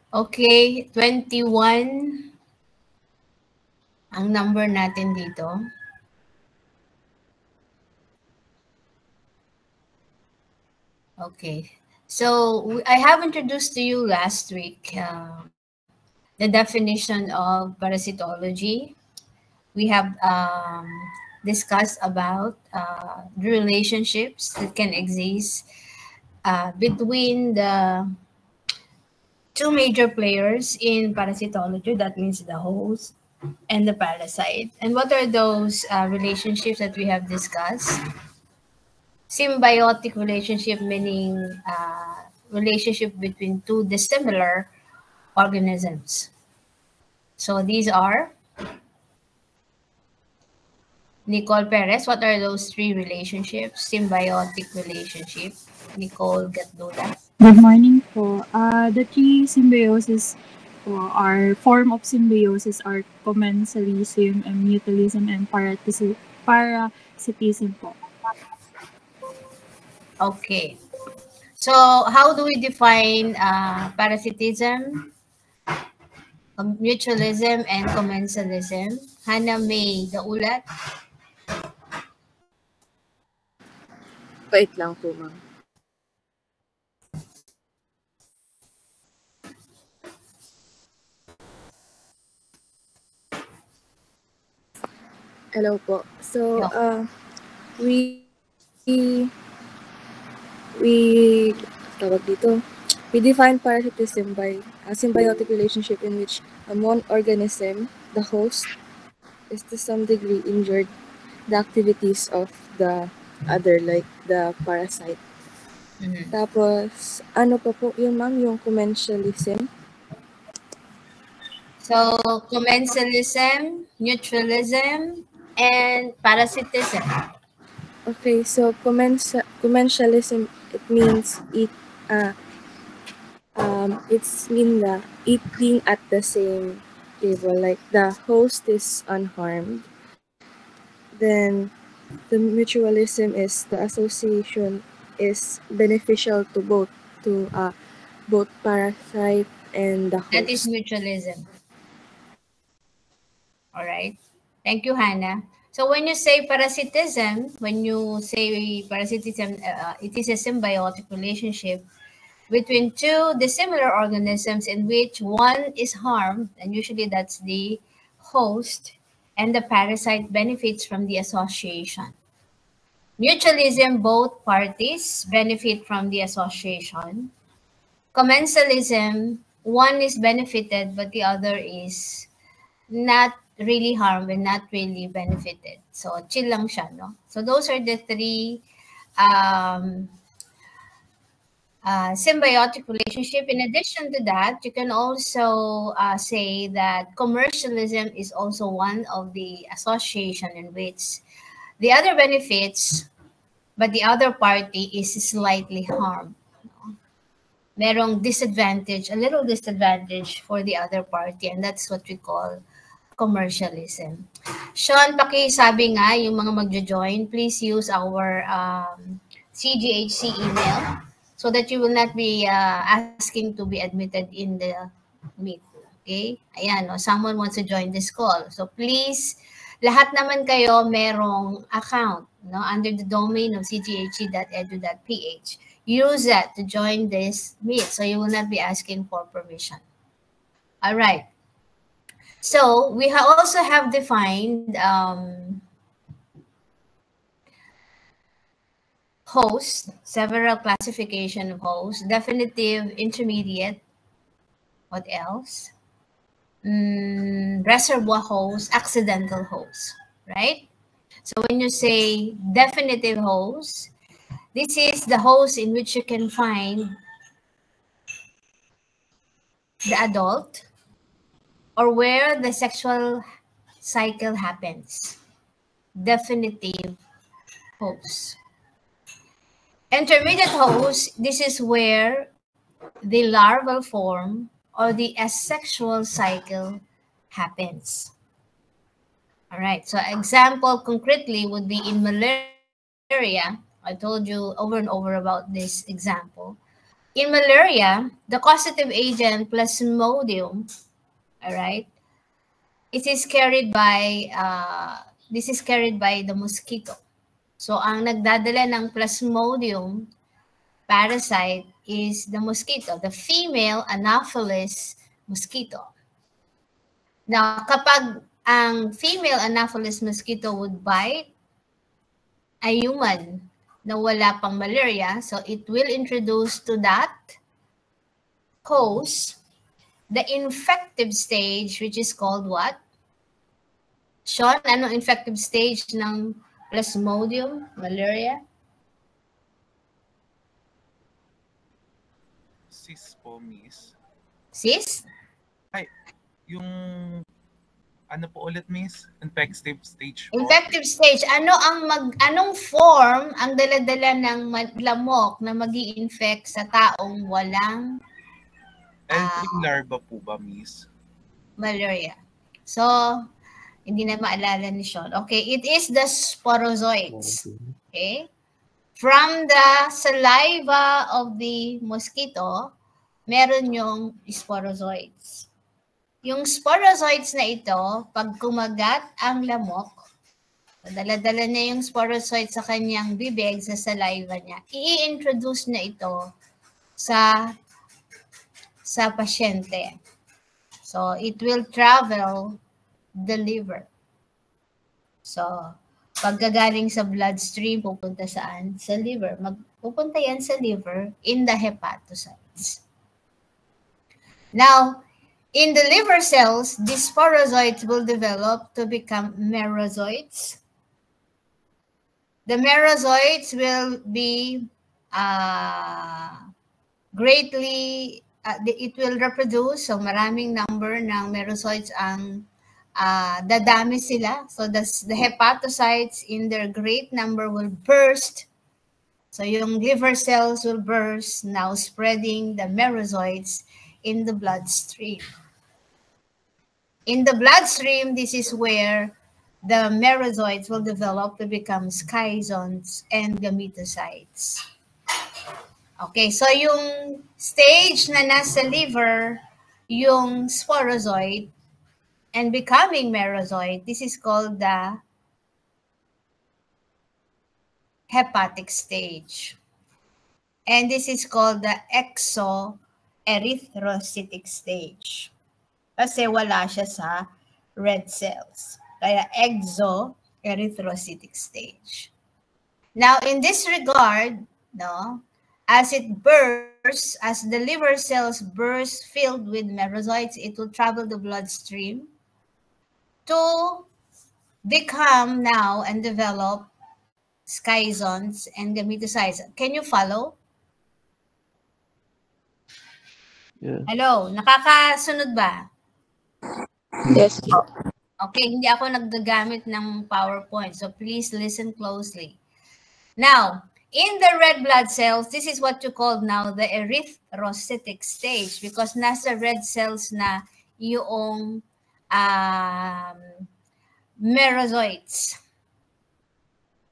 Okay, 21 ang number natin dito. Okay. So I have introduced to you last week the definition of parasitology. We have discussed about the relationships that can exist between the two major players in parasitology. That means the host and the parasite. And what are those relationships that we have discussed? Symbiotic relationship, meaning relationship between two dissimilar organisms. So these are Nicole Perez. What are those three relationships? Symbiotic relationship. Nicole Gatdula. Good morning po. The three symbiosis po are form of symbiosis are commensalism and mutualism and parasitism po. Okay. So how do we define parasitism, mutualism, and commensalism? Hannah May Daulat. Wait lang po, ma'am. Hello po. So, tawag dito, we define parasitism by a symbiotic relationship in which one organism, the host, is to some degree injured the activities of the other, like the parasite. Tapos, ano pa po yun, ma'am, yung commensalism? So, commensalism, mutualism, and parasitism. Okay, so commensalism, it means it's mean the eating at the same table, like the host is unharmed. Then the mutualism is the association is beneficial to both parasite and the host. That is mutualism. All right. Thank you, Hannah. So when you say parasitism, it is a symbiotic relationship between two dissimilar organisms in which one is harmed, and usually that's the host, and the parasite benefits from the association. Mutualism, both parties benefit from the association. Commensalism, one is benefited but the other is not really harmed and not really benefited. So, chill lang siya, no? So, those are the three symbiotic relationship. In addition to that, you can also say that commercialism is also one of the association in which the other benefits, but the other party is slightly harmed. Merong disadvantage, a little disadvantage for the other party, and that's what we call commercialism. Sean, pakisabi nga yung mga magjo-join, please use our CGHC email so that you will not be asking to be admitted in the meet. Okay? Ayan, no? Someone wants to join this call. So please, lahat naman kayo merong account, no, under the domain of cghc.edu.ph. Use that to join this meet so you will not be asking for permission. All right. So we also have defined host, several classification of hosts, definitive, intermediate, what else? Reservoir host, accidental host, right? So when you say definitive host, this is the host in which you can find the adult or where the sexual cycle happens. Definitive host. Intermediate host, this is where the larval form or the asexual cycle happens. All right, so example concretely would be in malaria. I told you over and over about this example. in malaria, the causative agent Plasmodium, all right, it is carried by, this is carried by the mosquito. So, ang nagdadala ng Plasmodium parasite is the mosquito, the female Anopheles mosquito. Now, kapag ang female Anopheles mosquito would bite a human na wala pang malaria, so it will introduce to that host the infective stage, which is called what? Sean, anong infective stage ng Plasmodium malaria? Cis po, Miss. Cis? Ay, yung ano po ulit, Miss? Infective stage po. Infective stage. Anong form ang dala-dala ng lamok na magi-infect sa taong walang Entry larva po ba, Miss? malaria? So, hindi na maalala ni Sean. Okay, it is the sporozoites. Okay? From the saliva of the mosquito, meron yung sporozoites. Yung sporozoites na ito, pag kumagat ang lamok, dala-dala niya yung sporozoites sa kanyang bibig, sa saliva niya, i-introduce na ito sa pasyente. So, it will travel the liver. So, paggagaling sa bloodstream, pupunta saan? Sa liver. Pupunta yan sa liver in the hepatocytes. Now, in the liver cells, these sporozoites will develop to become merozoites. The merozoites will be greatly, it will reproduce, so maraming number ng merozoites ang dadami sila. So the hepatocytes in their great number will burst. So yung liver cells will burst, now spreading the merozoites in the bloodstream. In the bloodstream, this is where the merozoites will develop to become schizons and gametocytes. Okay, so yung stage na nasa liver, yung sporozoid, and becoming merozoid, this is called the hepatic stage. And this is called the exoerythrocytic stage. Kasi wala siya sa red cells. Kaya exoerythrocytic stage. Now, in this regard, no, as it bursts, as the liver cells burst filled with merozoites, it will travel the bloodstream to become now and develop schizons and gametocytes. Can you follow? Yeah. Hello, nakakasunod ba? Yes. Okay, hindi ako naggagamit ng PowerPoint, so please listen closely. Now, in the red blood cells, this is what you call now the erythrocytic stage because nasa red cells na yung merozoites.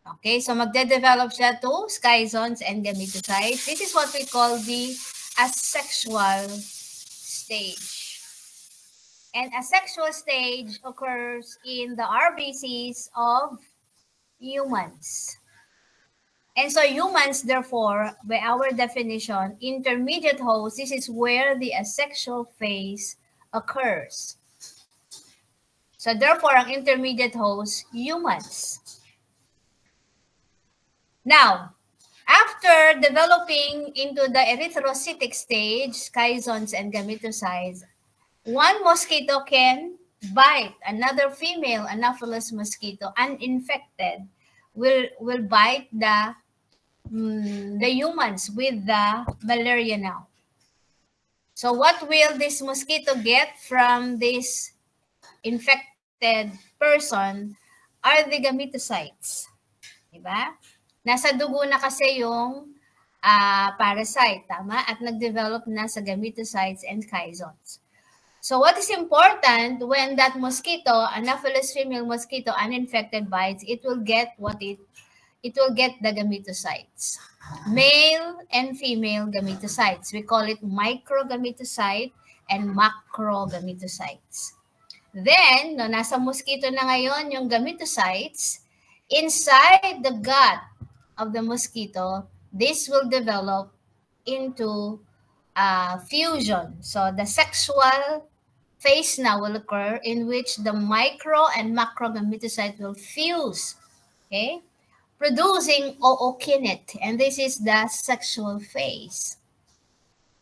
Okay, so magde-develop siya to schizons and gametocytes. This is what we call the asexual stage. And asexual stage occurs in the RBCs of humans. And so humans, therefore, by our definition, intermediate host, this is where the asexual phase occurs. So therefore, ang intermediate host, humans. Now, after developing into the erythrocytic stage, schizons and gametocytes, one mosquito can bite another female Anopheles mosquito, uninfected, will bite the humans with the malaria now. So what will this mosquito get from this infected person are the gametocytes. Diba? Nasa dugo na kasi yung parasite, tama? At nag-develop na sa gametocytes and schizons. So what is important when that mosquito, Anopheles female mosquito, uninfected bites, it will get what it it will get the gametocytes. Male and female gametocytes. We call it microgametocyte and macrogametocytes. Then, no, nasa mosquito na ngayon yung gametocytes, inside the gut of the mosquito, this will develop into fusion. So the sexual phase now will occur in which the micro and macrogametocyte will fuse, okay, producing ookinete, and this is the sexual phase.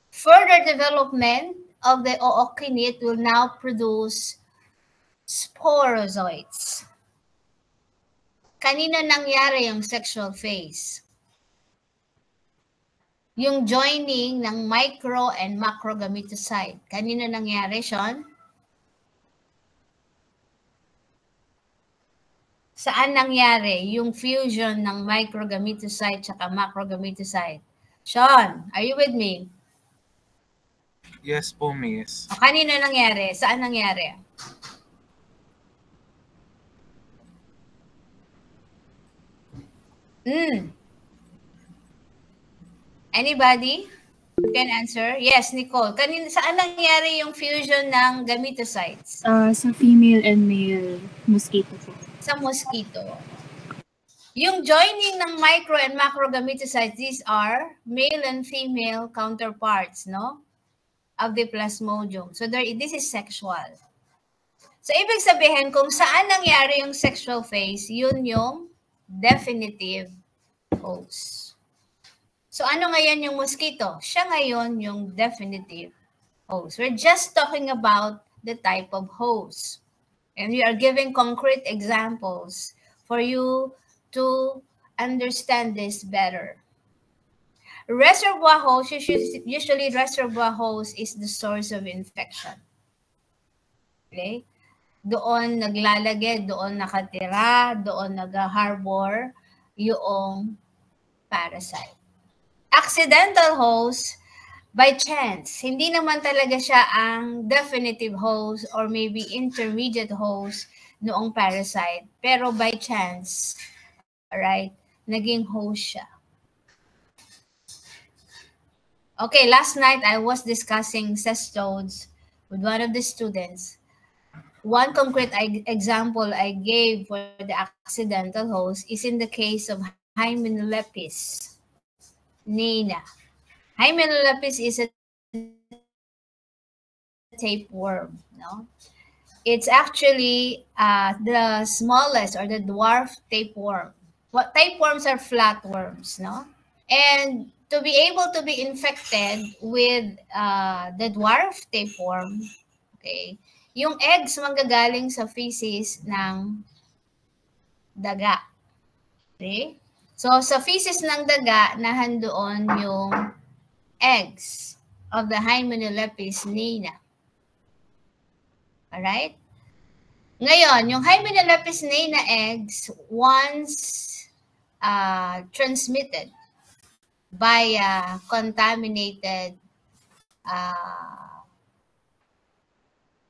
Further development of the ookinete will now produce sporozoites. Kanina nangyari yung sexual phase? Yung joining ng micro and macrogametocyte. Kanina nangyari, Sean? Saan nangyari yung fusion ng microgametocyte at macrogametocyte? Sean, are you with me? Yes po, Miss. O, kanina nangyari? Saan nangyari? Anybody can answer? Yes, Nicole. Kanina, saan nangyari yung fusion ng gametocytes? Sa female and male mosquito po. Sa mosquito. Yung joining ng micro and macrogametocytes, these are male and female counterparts, no? Of the plasmodium. So this is sexual. So ibig sabihin, kung saan nangyari yung sexual phase, yun yung definitive host. So ano ngayon yung mosquito? Siya ngayon yung definitive host. We're just talking about the type of host. And we are giving concrete examples for you to understand this better. Reservoir host, usually reservoir host is the source of infection. Okay? Doon naglalagay, doon nakatira, doon nag-harbor yung parasite. Accidental host, by chance, hindi naman talaga siya ang definitive host or maybe intermediate host noong parasite. Pero by chance, alright, naging host siya. Okay, last night I was discussing cestodes with one of the students. One concrete example I gave for the accidental host is in the case of Hymenopus neina. Hymenopus is a tapeworm. No? It's actually the smallest or the dwarf tapeworm. What tapeworms are flatworms, no? And to be able to be infected with the dwarf tapeworm, okay, yung eggs manggagaling sa feces ng daga. Okay? So, sa feces ng daga, nahandoon yung eggs of the Hymenopus neina. Alright? Ngayon, yung Hymenopus neina eggs, once transmitted by contaminated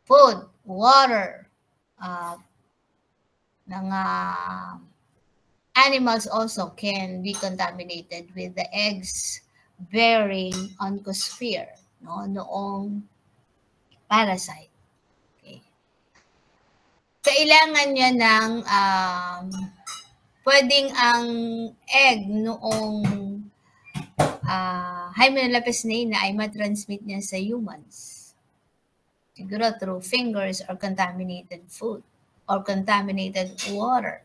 food, water, animals also can be contaminated with the eggs bearing oncosphere, no, noong parasite. Okay. Kailangan niya ng pwedeng ang egg noong Hymenopus neina ay matransmit niya sa humans. Siguro through fingers or contaminated food or contaminated water.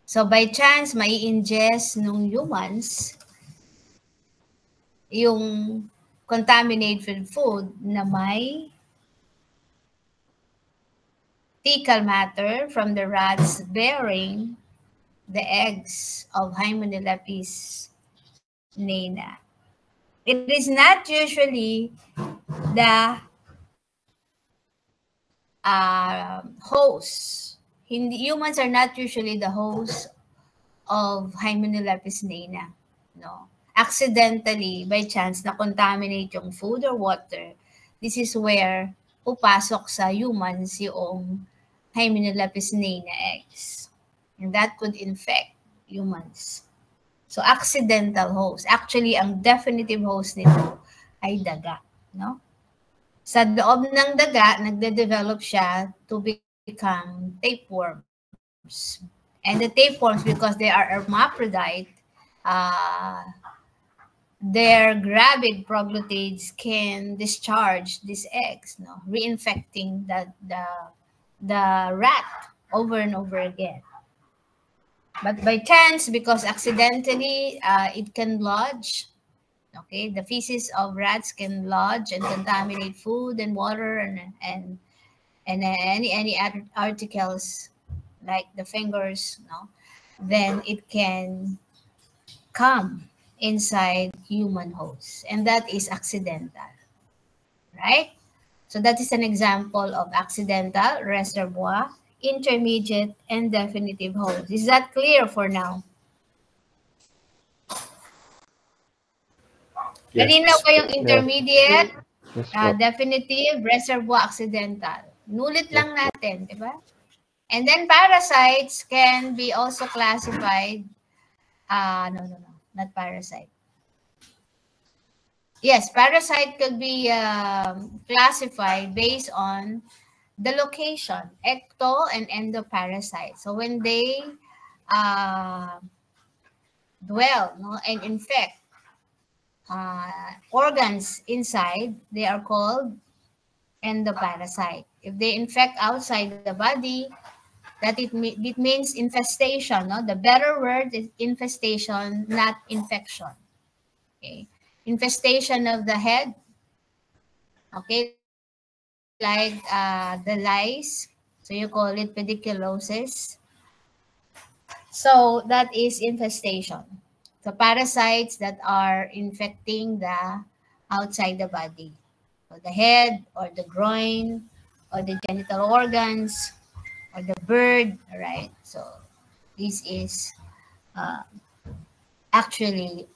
So by chance, may ingest nung humans yung contaminated food na may fecal matter from the rats bearing the eggs of Hymenopus neina. It is not usually the host. Humans are not usually the host of Hymenopus neina. No. Accidentally, by chance, na-contaminate yung food or water. This is where pupasok sa humans yung Hymenopus neina eggs. And that could infect humans. So, accidental host. Actually, ang definitive host nito ay daga, no? Sa loob ng daga, nagde-develop siya to become tapeworms. And the tapeworms, because they are hermaphrodite, their gravid proglottids can discharge these eggs, no, reinfecting the rat over and over again. But by chance, because accidentally it can lodge, okay, the feces of rats can lodge and contaminate food and water and any articles like the fingers, no, then it can come inside human hosts, and that is accidental, right? So that is an example of accidental, reservoir, intermediate, and definitive host. Is that clear for now? Malinaw ba yung intermediate, definitive, reservoir, accidental? Nulit lang natin, di ba? And then parasites can be also classified. No, not parasite. Yes, parasite could be classified based on the location, ecto and endoparasite. So when they dwell, no, and infect organs inside, they are called endoparasite. If they infect outside the body, that it means infestation. No? The better word is infestation, not infection. Okay, infestation of the head. Okay, like the lice. So you call it pediculosis. So that is infestation. So parasites that are infecting the outside the body, so the head or the groin or the genital organs or the bird, right? So this is actually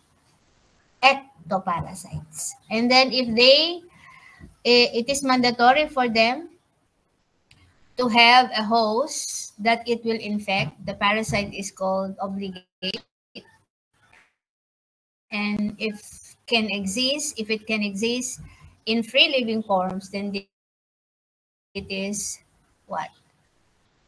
ectoparasites. And then if it is mandatory for them to have a host that it will infect, the parasite is called obligate. And if it can exist in free living forms, then it is what?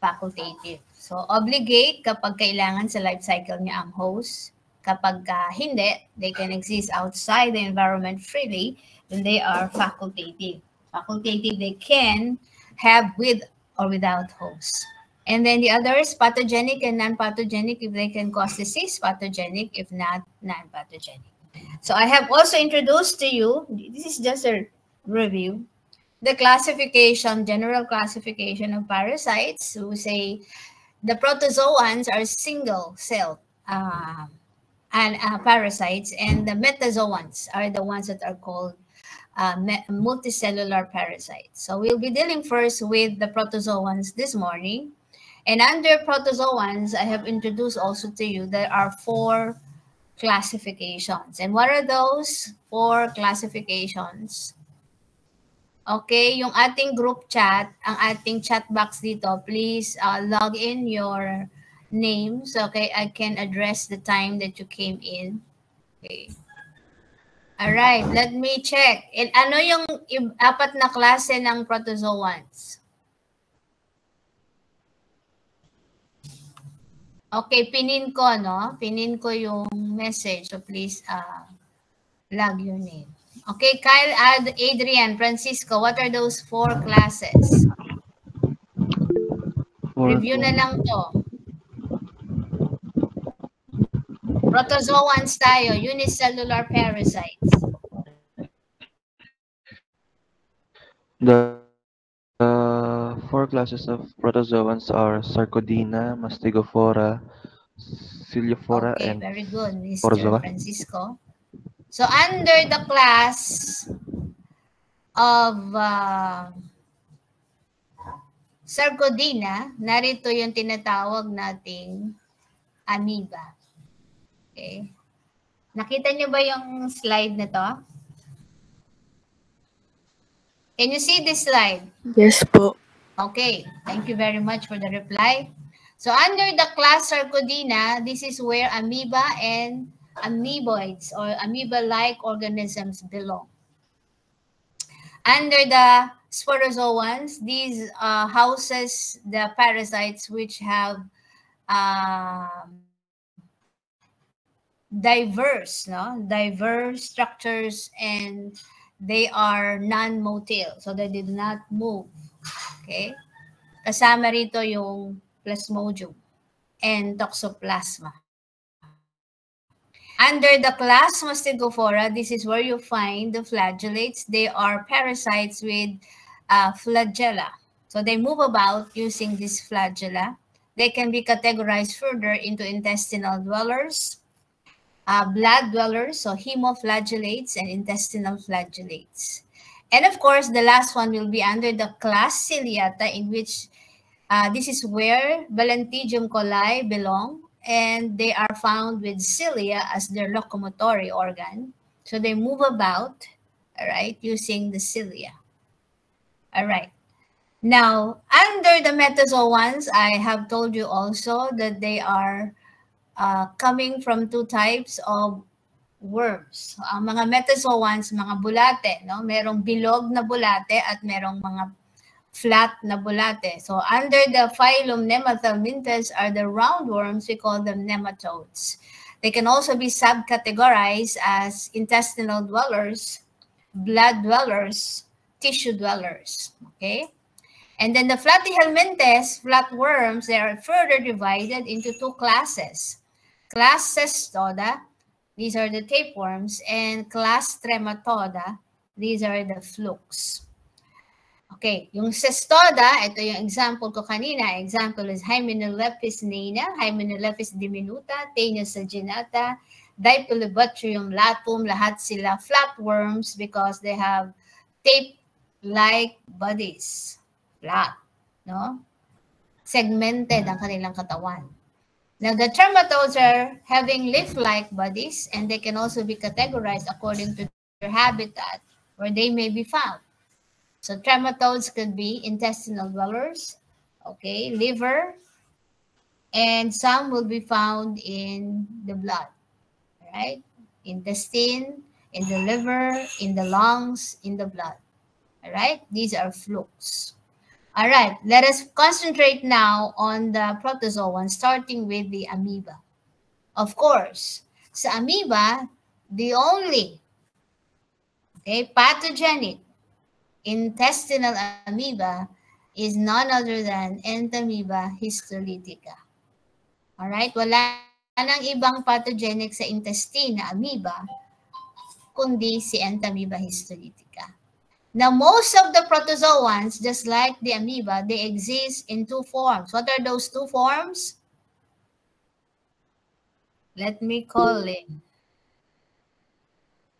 Facultative. So, obligate kapag kailangan sa life cycle niya ang host. Kapag hindi, they can exist outside the environment freely, then they are facultative. Facultative, they can have with or without host. And then the others, pathogenic and non-pathogenic, if they can cause disease, pathogenic, if not, non-pathogenic. So I have also introduced to you, this is just a review, the classification, general classification of parasites. So we say the protozoans are single-celled parasites, and the metazoans are the ones that are called multicellular parasites. So we'll be dealing first with the protozoans this morning. And under protozoans, I have introduced also to you, there are 4 classifications. And what are those 4 classifications? Okay, yung ating group chat, ang ating chat box dito, please log in your names, okay? I can address the time that you came in. Okay. All right, let me check. And ano yung 4 na klase ng protozoans? Okay, pinin ko, no? Pinin ko yung message. So please log your name. Okay, Kyle, Adrian, Francisco, what are those 4 classes? Review na lang to. Protozoans tayo, unicellular parasites. The 4 classes of protozoans are Sarcodina, Mastigophora, Ciliophora, okay, and very good, Mr. Porzoa. Francisco. So under the class of Sarcodina, narito yung tinatawag nating amoeba. Okay. Nakita niyo ba yung slide na to? Can you see this slide? Yes po. Okay. Thank you very much for the reply. So under the class Sarcodina, this is where amoeba and amoeboids or amoeba-like organisms belong. Under the sporozoans, these houses the parasites which have diverse structures, and they are non-motile, so they did not move. Okay? Kasama rito yung Plasmodium and Toxoplasma. Under the class Mastigophora, this is where you find the flagellates. They are parasites with flagella. So they move about using these flagella. They can be categorized further into intestinal dwellers, blood dwellers, so hemoflagellates and intestinal flagellates. And of course, the last one will be under the class Ciliata, in which this is where Balantidium coli belong, and they are found with cilia as their locomotory organ. So they move about, all right, using the cilia. All right. Now, under the metazoans, I have told you also that they are coming from two types of worms. Ang mga metazoans, mga bulate, no? Merong bilog na bulate at merong mga flat na bulate. So under the phylum Nemathelmintes are the roundworms. We call them nematodes. They can also be subcategorized as intestinal dwellers, blood dwellers, tissue dwellers. Okay? And then the Platyhelminthes, flatworms, they are further divided into two classes. Class Cestoda, these are the tapeworms, and class Trematoda, these are the flukes. Okay, yung Cestoda, ito yung example ko kanina. Example is Hymenelepis naina, Hymenelepis diminuta, Taenius saginata, Diplobotrium latum, lahat sila flatworms because they have tape-like bodies. Flat, no? Segmented ang kanilang katawan. Now, the trematodes are having leaf-like bodies, and they can also be categorized according to their habitat where they may be found. So trematodes could be intestinal dwellers, okay, liver, and some will be found in the blood, right? Intestine, in the liver, in the lungs, in the blood, all right? These are flukes. All right, let us concentrate now on the protozoan, starting with the amoeba. Of course, sa amoeba, the only, okay, pathogenic intestinal amoeba is none other than Entamoeba histolytica. All right, wala nang ibang pathogenic sa intestine na amoeba kundi si Entamoeba histolytica. Now, most of the protozoans, just like the amoeba, they exist in two forms. What are those two forms? Let me call in.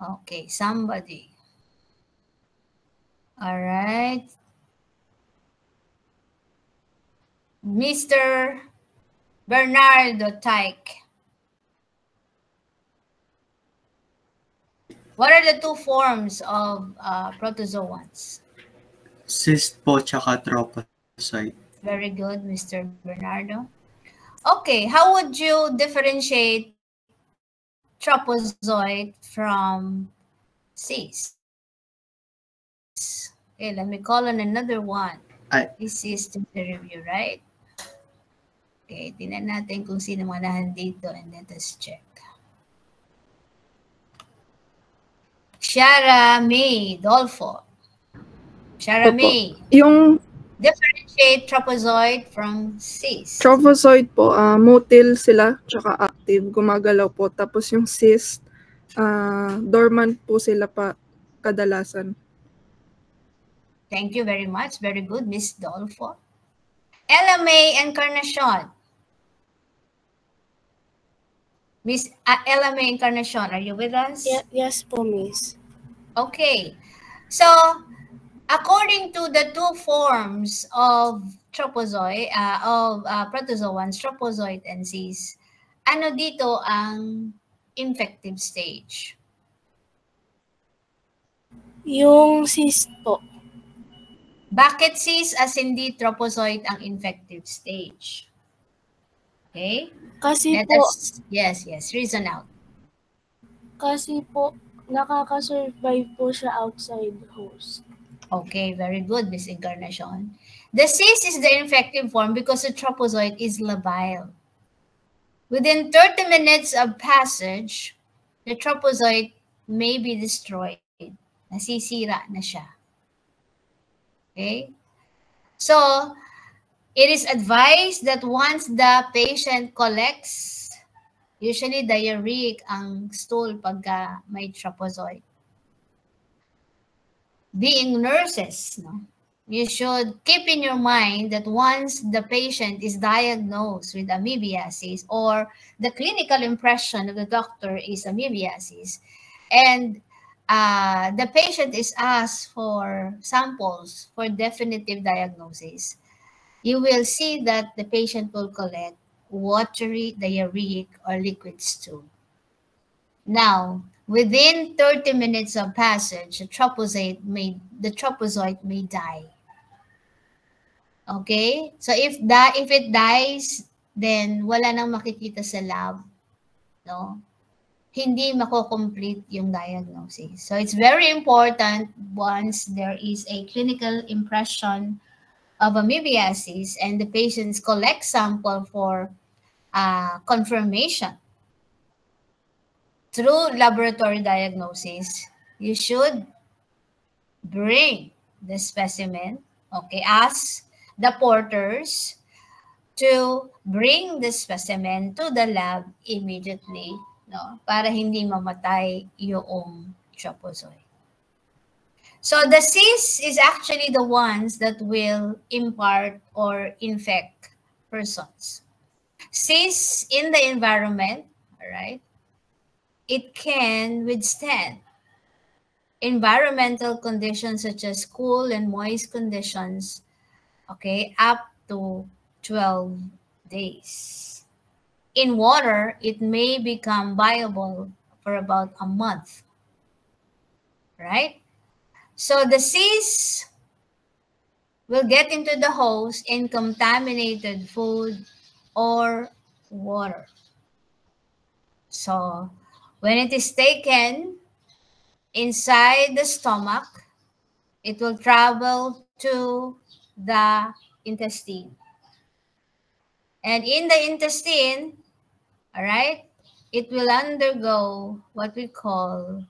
Okay, somebody. All right. Mr. Bernardo Tyke. What are the two forms of protozoans? Cyst po tsaka tropocyte. Very good, Mr. Bernardo. Okay, how would you differentiate tropozoite from cyst? Okay, let me call on another one. This is the review, right? Okay, tingnan natin kung sino mga nandito and let us check. Shara May Dolfo. Shara May. Yung differentiate tropozoite from cyst. tropozoite po, motile sila, tsaka active, gumagalaw po. Tapos yung cyst, dormant po sila pa kadalasan. Thank you very much. Very good, Miss Dolfo. Ella May Encarnacion. Miss Ella May Encarnacion, are you with us? Yes po, Miss. Okay. So, according to the two forms of protozoans, tropozoite and cyst, ano dito ang infective stage? Yung cyst po. Bakit cyst as hindi tropozoite ang infective stage? Okay? Kasi Let po, us, yes, reason out. kasi po, nakaka-survive po siya outside host. Okay, very good, Miss Encarnacion. The cyst is the infective form because the trapezoid is labile. Within 30 minutes of passage, the trapezoid may be destroyed. Nasisira na siya. Okay? So, it is advised that once the patient collects, usually diarrheic ang stool pagka may trapezoid. Being nurses, no? You should keep in your mind that once the patient is diagnosed with amoebiasis or the clinical impression of the doctor is amoebiasis, and the patient is asked for samples for definitive diagnosis, you will see that the patient will collect watery, diarrheic, or liquid stool. Now, within 30 minutes of passage, the trapezoid may die. Okay? So if it dies, then wala nang makikita sa lab, no? Hindi mako-complete yung diagnosis. So it's very important once there is a clinical impression of amoebiasis and the patients collect sample for confirmation. Through laboratory diagnosis, you should bring the specimen, okay, ask the porters to bring the specimen to the lab immediately, no, para hindi mamatay yung trapezoid. So the cysts is actually the ones that will impart or infect persons. Cysts in the environment, all right, it can withstand environmental conditions such as cool and moist conditions, okay, up to 12 days. In water, it may become viable for about a month, right? So the cysts will get into the host in contaminated food or water. So when it is taken inside the stomach, it will travel to the intestine. And in the intestine, all right, it will undergo what we call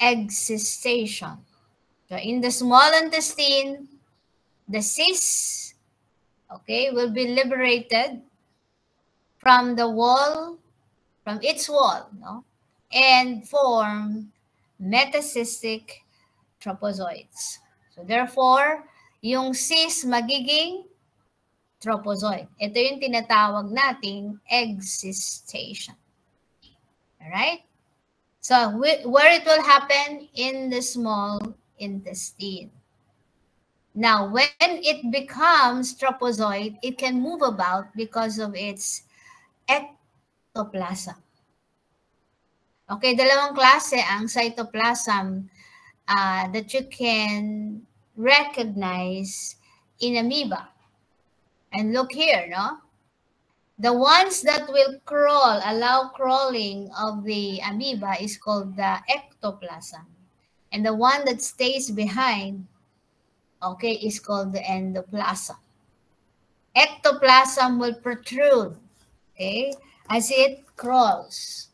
excistation. So in the small intestine, the cyst, okay, will be liberated from the wall, from its wall, no, and form metacystic trapezoids. So therefore, yung cyst magiging trapezoid. Ito yung tinatawag nating excistation. Alright? So where it will happen? In the small intestine. Now, when it becomes trapezoid, it can move about because of its ectoplasm. Okay, dalawang klase ang cytoplasm that you can recognize in amoeba. And look here, no? The ones that will crawl, allow crawling of the amoeba is called the ectoplasm. And the one that stays behind, okay, is called the endoplasm. Ectoplasm will protrude, okay, as it crawls.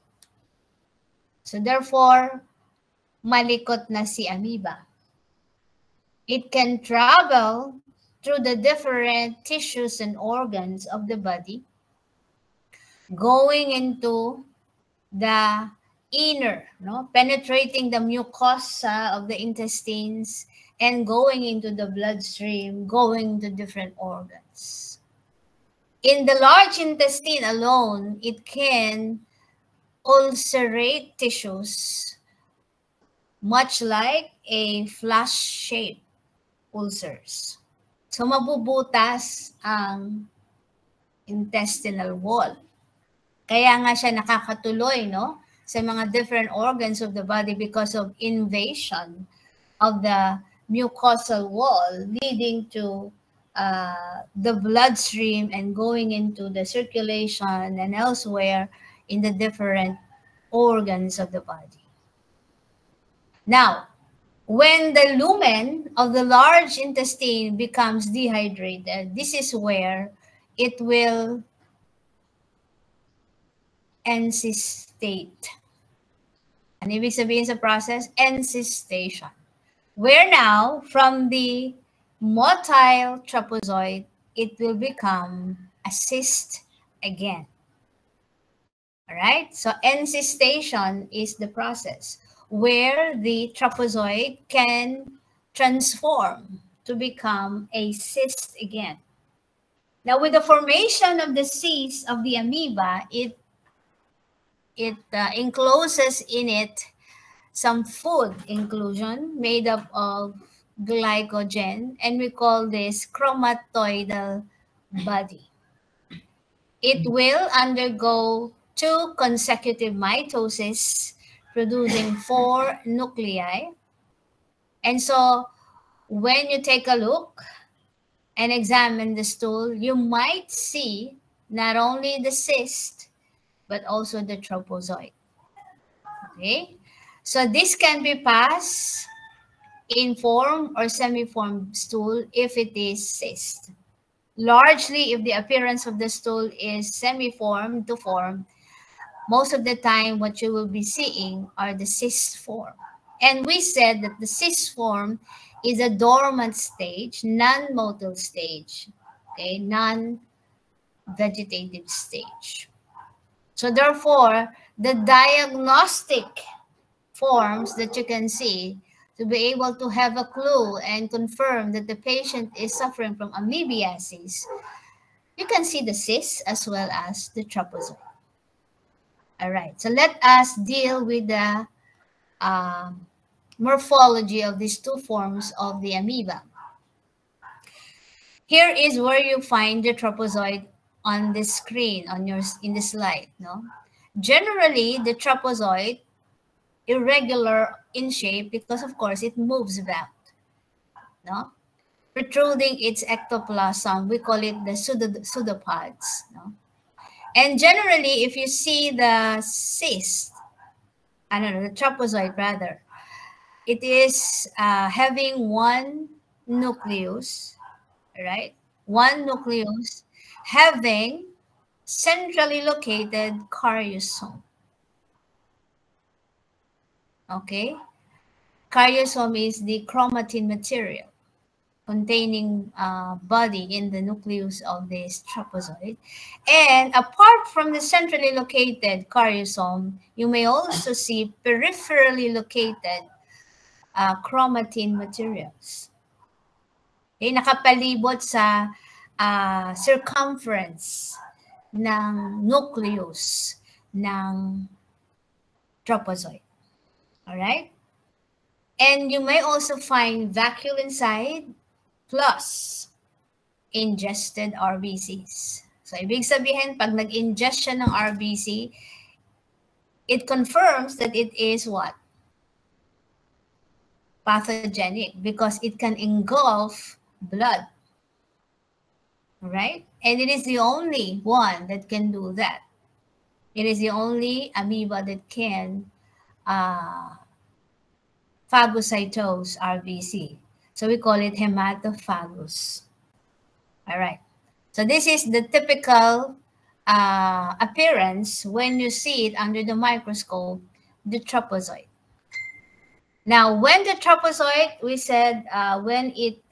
So therefore, malikot na si amoeba. It can travel through the different tissues and organs of the body, going into the inner, no, penetrating the mucosa of the intestines and going into the bloodstream, going to different organs. In the large intestine alone, it can ulcerate tissues, much like a flash-shaped ulcers. So mabubutas ang intestinal wall. Kaya nga siya nakakatuloy, no, sa mga different organs of the body because of invasion of the mucosal wall, leading to the bloodstream and going into the circulation and elsewhere in the different organs of the body. Now, when the lumen of the large intestine becomes dehydrated, this is where it will encystate. Ano ibig sabihin sa process? Encystation. Where now, from the motile trapezoid, it will become a cyst again. All right? So encystation is the process where the trapezoid can transform to become a cyst again. Now, with the formation of the cyst of the amoeba, it encloses in it some food inclusion made up of glycogen, and we call this chromatoidal body. It will undergo 2 consecutive mitoses, producing 4 nuclei. And so when you take a look and examine the stool, you might see not only the cyst, but also the trapezoid. Okay? So this can be passed in form or semi-formed stool if it is cyst. Largely, if the appearance of the stool is semi-formed to formed, most of the time what you will be seeing are the cyst form. And we said that the cyst form is a dormant stage, non-motile stage, okay, non-vegetative stage. So therefore, the diagnostic forms that you can see to be able to have a clue and confirm that the patient is suffering from amoebiasis, you can see the cyst as well as the trapezoid. All right, so let us deal with the morphology of these 2 forms of the amoeba. Here is where you find the trapezoid on the screen, in the slide. No, generally the trapezoid irregular in shape because of course it moves about. No, protruding its ectoplasm, we call it the pseudopods. No, and generally if you see the cyst, the trapezoid rather, it is having 1 nucleus, right? 1 nucleus having centrally located karyosome. Okay? Karyosome is the chromatin material containing body in the nucleus of this trapezoid. And apart from the centrally located karyosome, you may also see peripherally located chromatin materials. Okay, nakapalibot sa circumference ng nucleus ng trapezoid. All right? And you may also find vacuole inside plus ingested RBCs. So, ibig sabihin, pag nag-ingest siya ng RBC, it confirms that it is what? Pathogenic, because it can engulf blood. Right? And it is the only one that can do that. It is the only amoeba that can phagocytose RBC. So we call it hematophagus. All right. So this is the typical appearance when you see it under the microscope, the trapezoid. Now, when the trapezoid, we said when it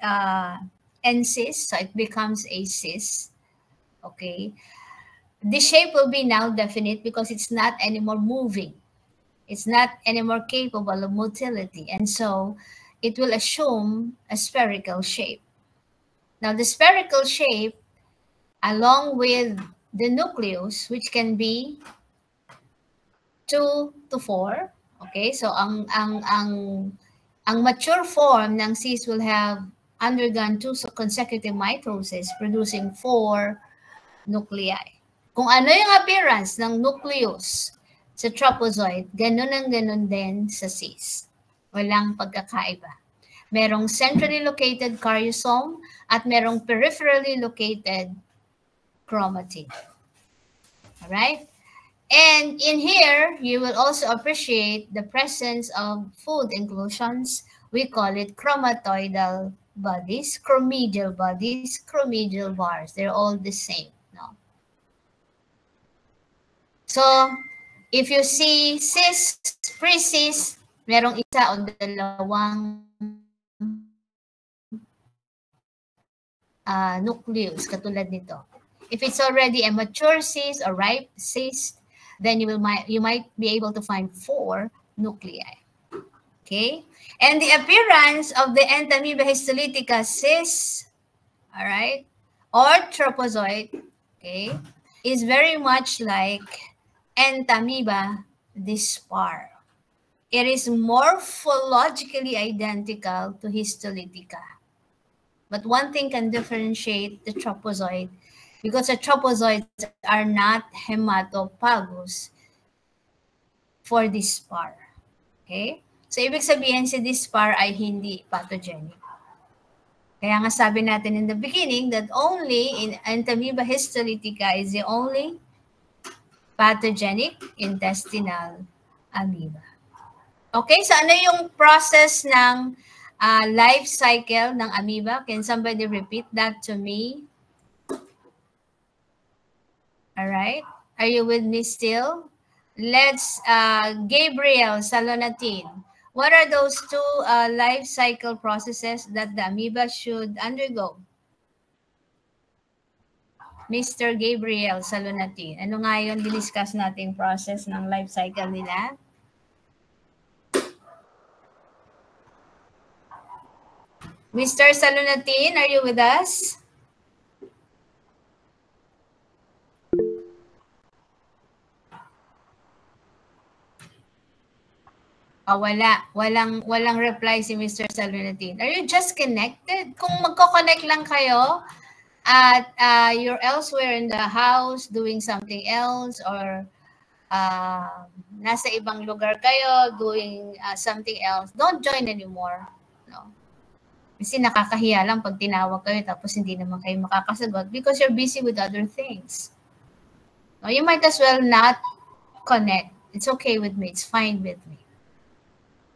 encysts, so it becomes a cyst, okay, the shape will be now definite because it's not anymore moving. It's not anymore capable of motility. And so it will assume a spherical shape. Now, the spherical shape, along with the nucleus, which can be 2 to 4, okay, so ang mature form ng cyst will have undergone 2 consecutive mitoses, producing 4 nuclei. Kung ano yung appearance ng nucleus sa trapezoid, ganun ang ganun din sa cyst. Walang pagkakaiba. Merong centrally located karyosome at merong peripherally located chromatin. Alright? And in here, you will also appreciate the presence of fold inclusions. We call it chromatoidal bodies, chromedial bars. They're all the same. No? So, if you see cis, pre-cis, merong isa o dalawang nucleus, katulad nito. If it's already a mature cis or ripe cis, then you might be able to find 4 nuclei. Okay? And the appearance of the Entamoeba histolytica cis, all right, or tropozoite, okay, is very much like Entamoeba dispar. It is morphologically identical to histolytica. But one thing can differentiate the tropozoite because the tropozoites are not hematophagous for dispar. Okay? So, ibig sabihin si dispar ay hindi pathogenic. Kaya nga sabi natin in the beginning that only in Entamoeba histolytica is the only pathogenic intestinal amoeba. Okay, so ano yung process ng life cycle ng amoeba? Can somebody repeat that to me? All right, are you with me still? Let's, Gabriel Salonatin. What are those 2 life cycle processes that the amoeba should undergo? Mr. Gabriel Salonatin. Ano nga yung diniscuss nating process ng life cycle nila? Mr. Salonatin, are you with us? Walang reply si Mr. Salonatin. Are you just connected? Kung magko-connect lang kayo at you're elsewhere in the house doing something else or nasa ibang lugar kayo doing something else, don't join anymore. No. Kasi nakakahiya lang pag tinawag kayo tapos hindi naman kayo makakasagot because you're busy with other things. No, you might as well not connect. It's okay with me. It's fine with me.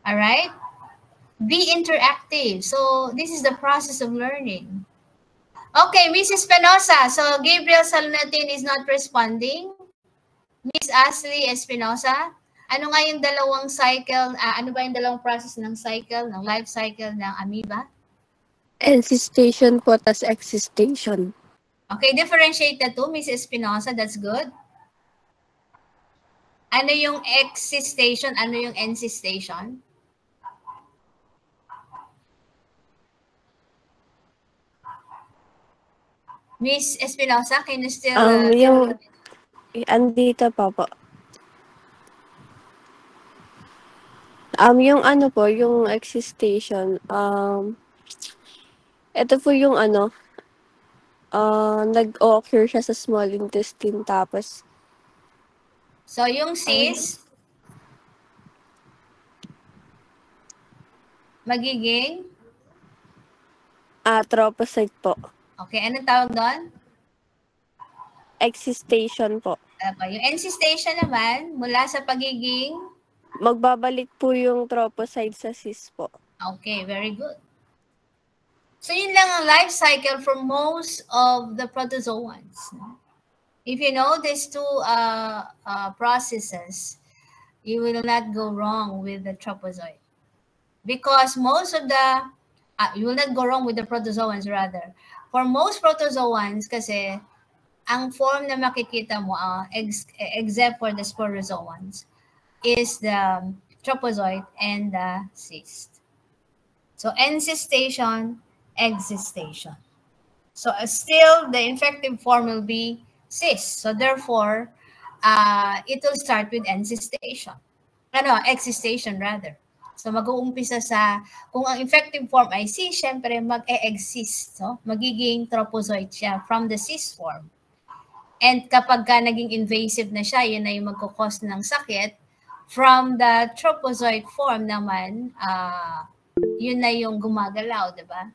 All right? Be interactive. So, this is the process of learning. Okay, Mrs. Espinosa. So, Gabriel Salonatin is not responding. Miss Ashley Espinosa. Ano nga yung dalawang cycle? Ano ba yung dalawang process ng cycle, ng life cycle ng amoeba? Encystation po, tas excistation. Okay, differentiate the two, Miss Espinosa. That's good. Ano yung excistation? Ano yung encystation? Miss Espinosa, can you still... Yung... Andito pa po. Yung ano po, yung excistation, ito po yung ano, nag-occur siya sa small intestine tapos... So, yung cis, magiging? Tropocyte po. Okay, anong tawag doon? Excistation po. Okay, yung encystation naman, mula sa pagiging? Magbabalik po yung tropocyte sa cis po. Okay, very good. So, yun lang ang life cycle for most of the protozoans. If you know these 2 processes, you will not go wrong with the tropozoite. Because most of the, you will not go wrong with the protozoans rather. For most protozoans, kasi, ang form na makikita mo, except for the sporozoans, is the tropozoite and the cyst. So, encystation, excistation. So, still, the infective form will be cyst. So, therefore, it will start with encystation. Excistation rather. So, mag-uumpisa sa, kung ang infective form ay cyst, syempre mag-e-exist. So, magiging tropozoite siya from the cyst form. And kapag ka naging invasive na siya, yun na yung magkukos ng sakit. From the tropozoite form naman, yun na yung gumagalaw, di ba?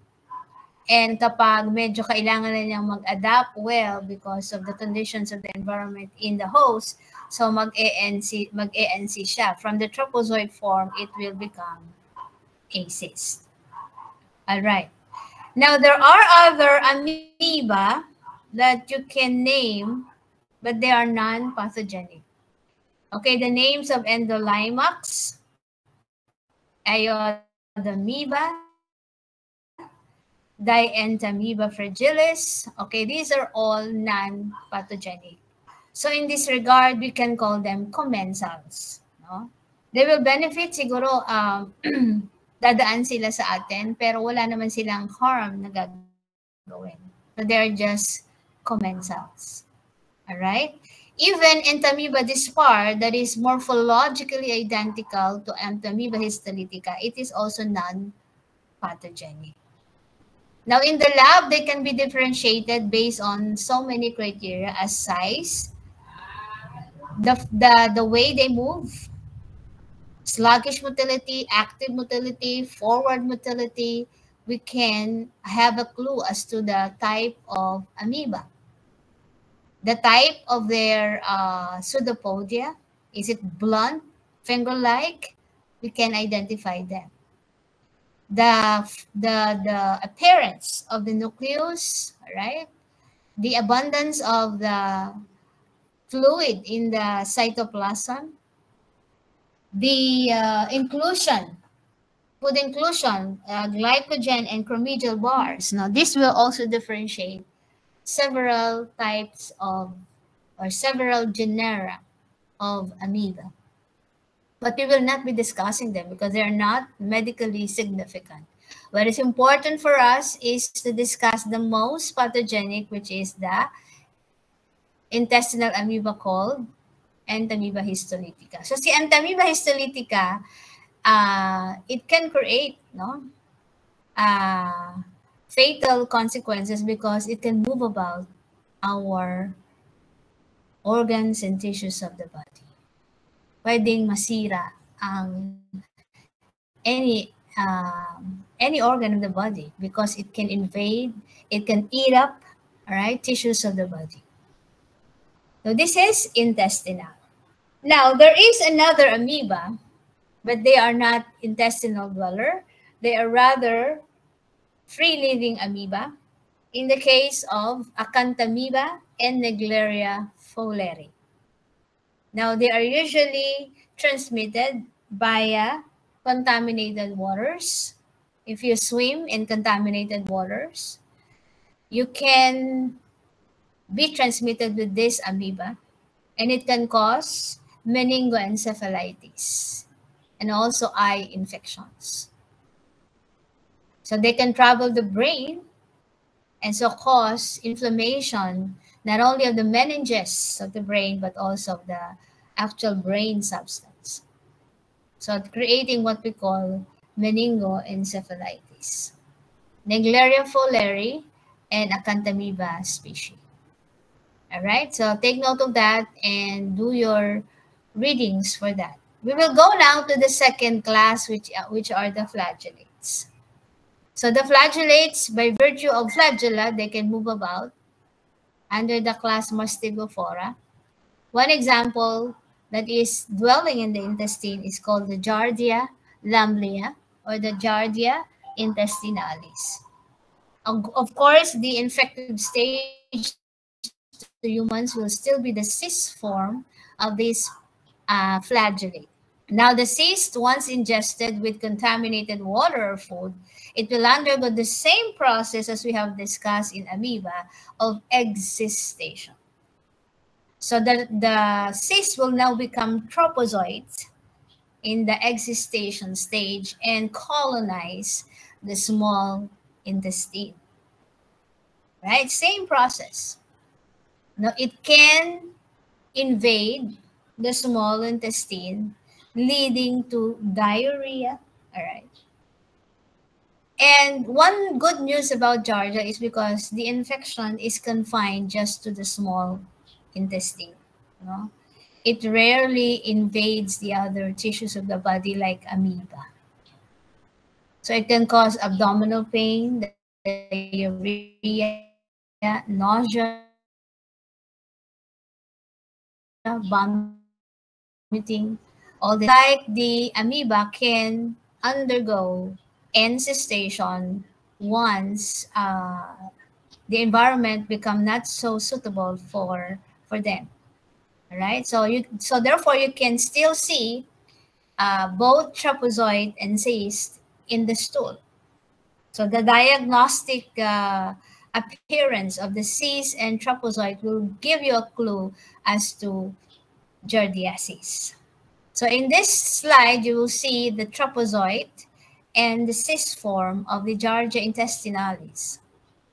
And kapag medyo kailangan na niyang mag-adapt well because of the conditions of the environment in the host, so mag-ANC siya. From the trapezoid form, it will become a cyst. All right. Now, there are other amoeba that you can name, but they are non-pathogenic. Okay, the names of Endolimax, Iodamoeba, Dientamoeba fragilis. Okay, these are all non-pathogenic. So in this regard, we can call them commensals. No? They will benefit siguro, dadaan sila sa atin, pero wala naman silang harm na gagawin. So they're just commensals. All right? Even Entamoeba dispar, that is morphologically identical to Entamoeba histolytica, it is also non-pathogenic. Now, in the lab, they can be differentiated based on so many criteria as size, the way they move, sluggish motility, active motility, forward motility. We can have a clue as to the type of amoeba. The type of their pseudopodia, is it blunt, finger-like? We can identify them. The appearance of the nucleus, right? The abundance of the fluid in the cytoplasm, the inclusion, food inclusion, glycogen and chromidyl bars. Now, this will also differentiate several types of, or several genera of amoeba. But we will not be discussing them because they are not medically significant. What is important for us is to discuss the most pathogenic, which is the intestinal amoeba called Entamoeba histolytica. So, si Entamoeba histolytica, it can create fatal consequences because it can move about our organs and tissues of the body. Pwedeng masira ang any organ of the body because it can invade, it can eat up, all right, tissues of the body. So this is intestinal. Now, there is another amoeba, but they are not intestinal dweller. They are rather free-living amoeba. In the case of Acanthamoeba and Naegleria fowleri. Now, they are usually transmitted via contaminated waters. If you swim in contaminated waters, you can be transmitted with this amoeba, and it can cause meningoencephalitis and also eye infections. So they can travel the brain and so cause inflammation not only of the meninges of the brain, but also of the actual brain substance. So creating what we call meningoencephalitis. Naegleria fowleri and Acanthamoeba species. All right, so take note of that and do your readings for that. We will go now to the second class, which are the flagellates. So the flagellates, by virtue of flagella, they can move about under the class Mastigophora. One example that is dwelling in the intestine is called the Giardia lamblia or the Giardia intestinalis. Of course, the infective stage to humans will still be the cyst form of this flagellate. Now, the cyst, once ingested with contaminated water or food, it will undergo the same process as we have discussed in amoeba of excistation. So the cyst will now become tropozoids in the excistation stage and colonize the small intestine. Right? Same process. Now, it can invade the small intestine, leading to diarrhea. All right. And one good news about Giardia is because the infection is confined just to the small intestine. It rarely invades the other tissues of the body like amoeba. So it can cause abdominal pain, diarrhea, nausea, vomiting, all this. Like the amoeba can undergo encystation once the environment become not so suitable for them. All right, so therefore you can still see both trapezoid and cyst in the stool. So the diagnostic appearance of the cyst and trapezoid will give you a clue as to giardiasis. So in this slide, you will see the trapezoid and the cyst form of the Giardia intestinalis.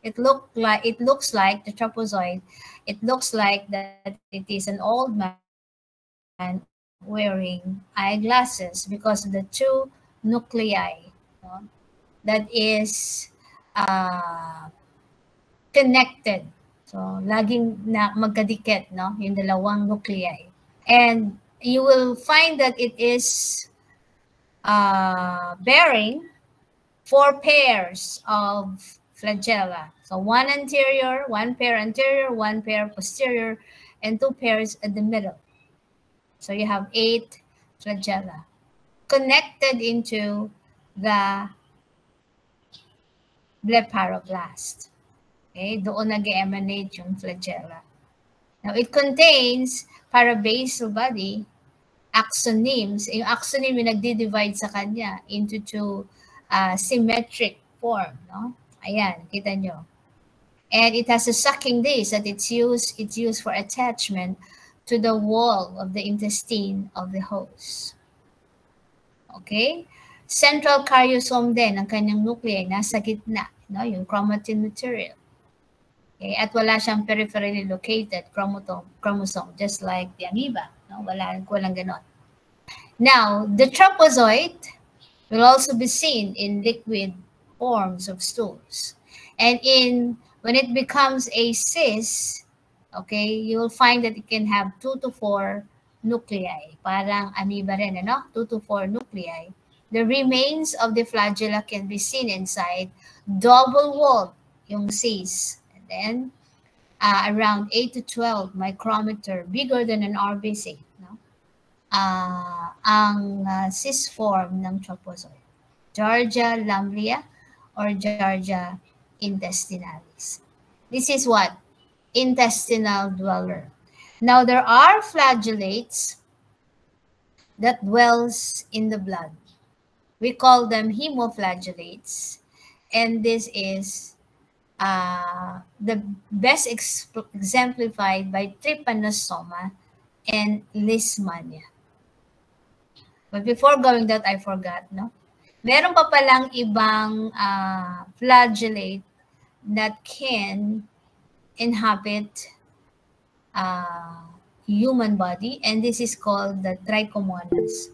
It looks like the trapezoid. It looks like that it is an old man wearing eyeglasses because of the two nuclei, that is connected. So laging na magkadikit, yung dalawang nuclei. And you will find that it is bearing 4 pairs of flagella. So one pair anterior, 1 pair posterior, and 2 pairs at the middle. So you have 8 flagella connected into the blepharoblast. Okay, doon nag-emanate yung flagella. Now, it contains parabasal body, axonemes. Yung axoneme yung nagdi-divide sa kanya into 2 symmetric form. Ayan, kita nyo. And it has a sucking disc that it's used for attachment to the wall of the intestine of the host. Okay? Central caryosome din, ang kanyang nuclei, nasa gitna, yung chromatin material. Okay? At wala siyang peripherally located chromosome, just like the amoeba. Walang ganon. Now, the trapezoid will also be seen in liquid forms of stools. And when it becomes a cyst, okay, you will find that it can have 2 to 4 nuclei. Parang amoeba rin, 2 to 4 nuclei. The remains of the flagella can be seen inside double-walled yung cyst. And then around 8 to 12 micrometer, bigger than an RBC. Ang cyst form ng trapezoid. Giardia lamblia or Giardia intestinalis. This is what? Intestinal dweller. Now, there are flagellates that dwells in the blood. We call them hemoflagellates. And this is the best exemplified by trypanosoma and leishmania. But before going that, I forgot, Meron pa palang ibang flagellate that can inhabit human body, and this is called the Trichomonas.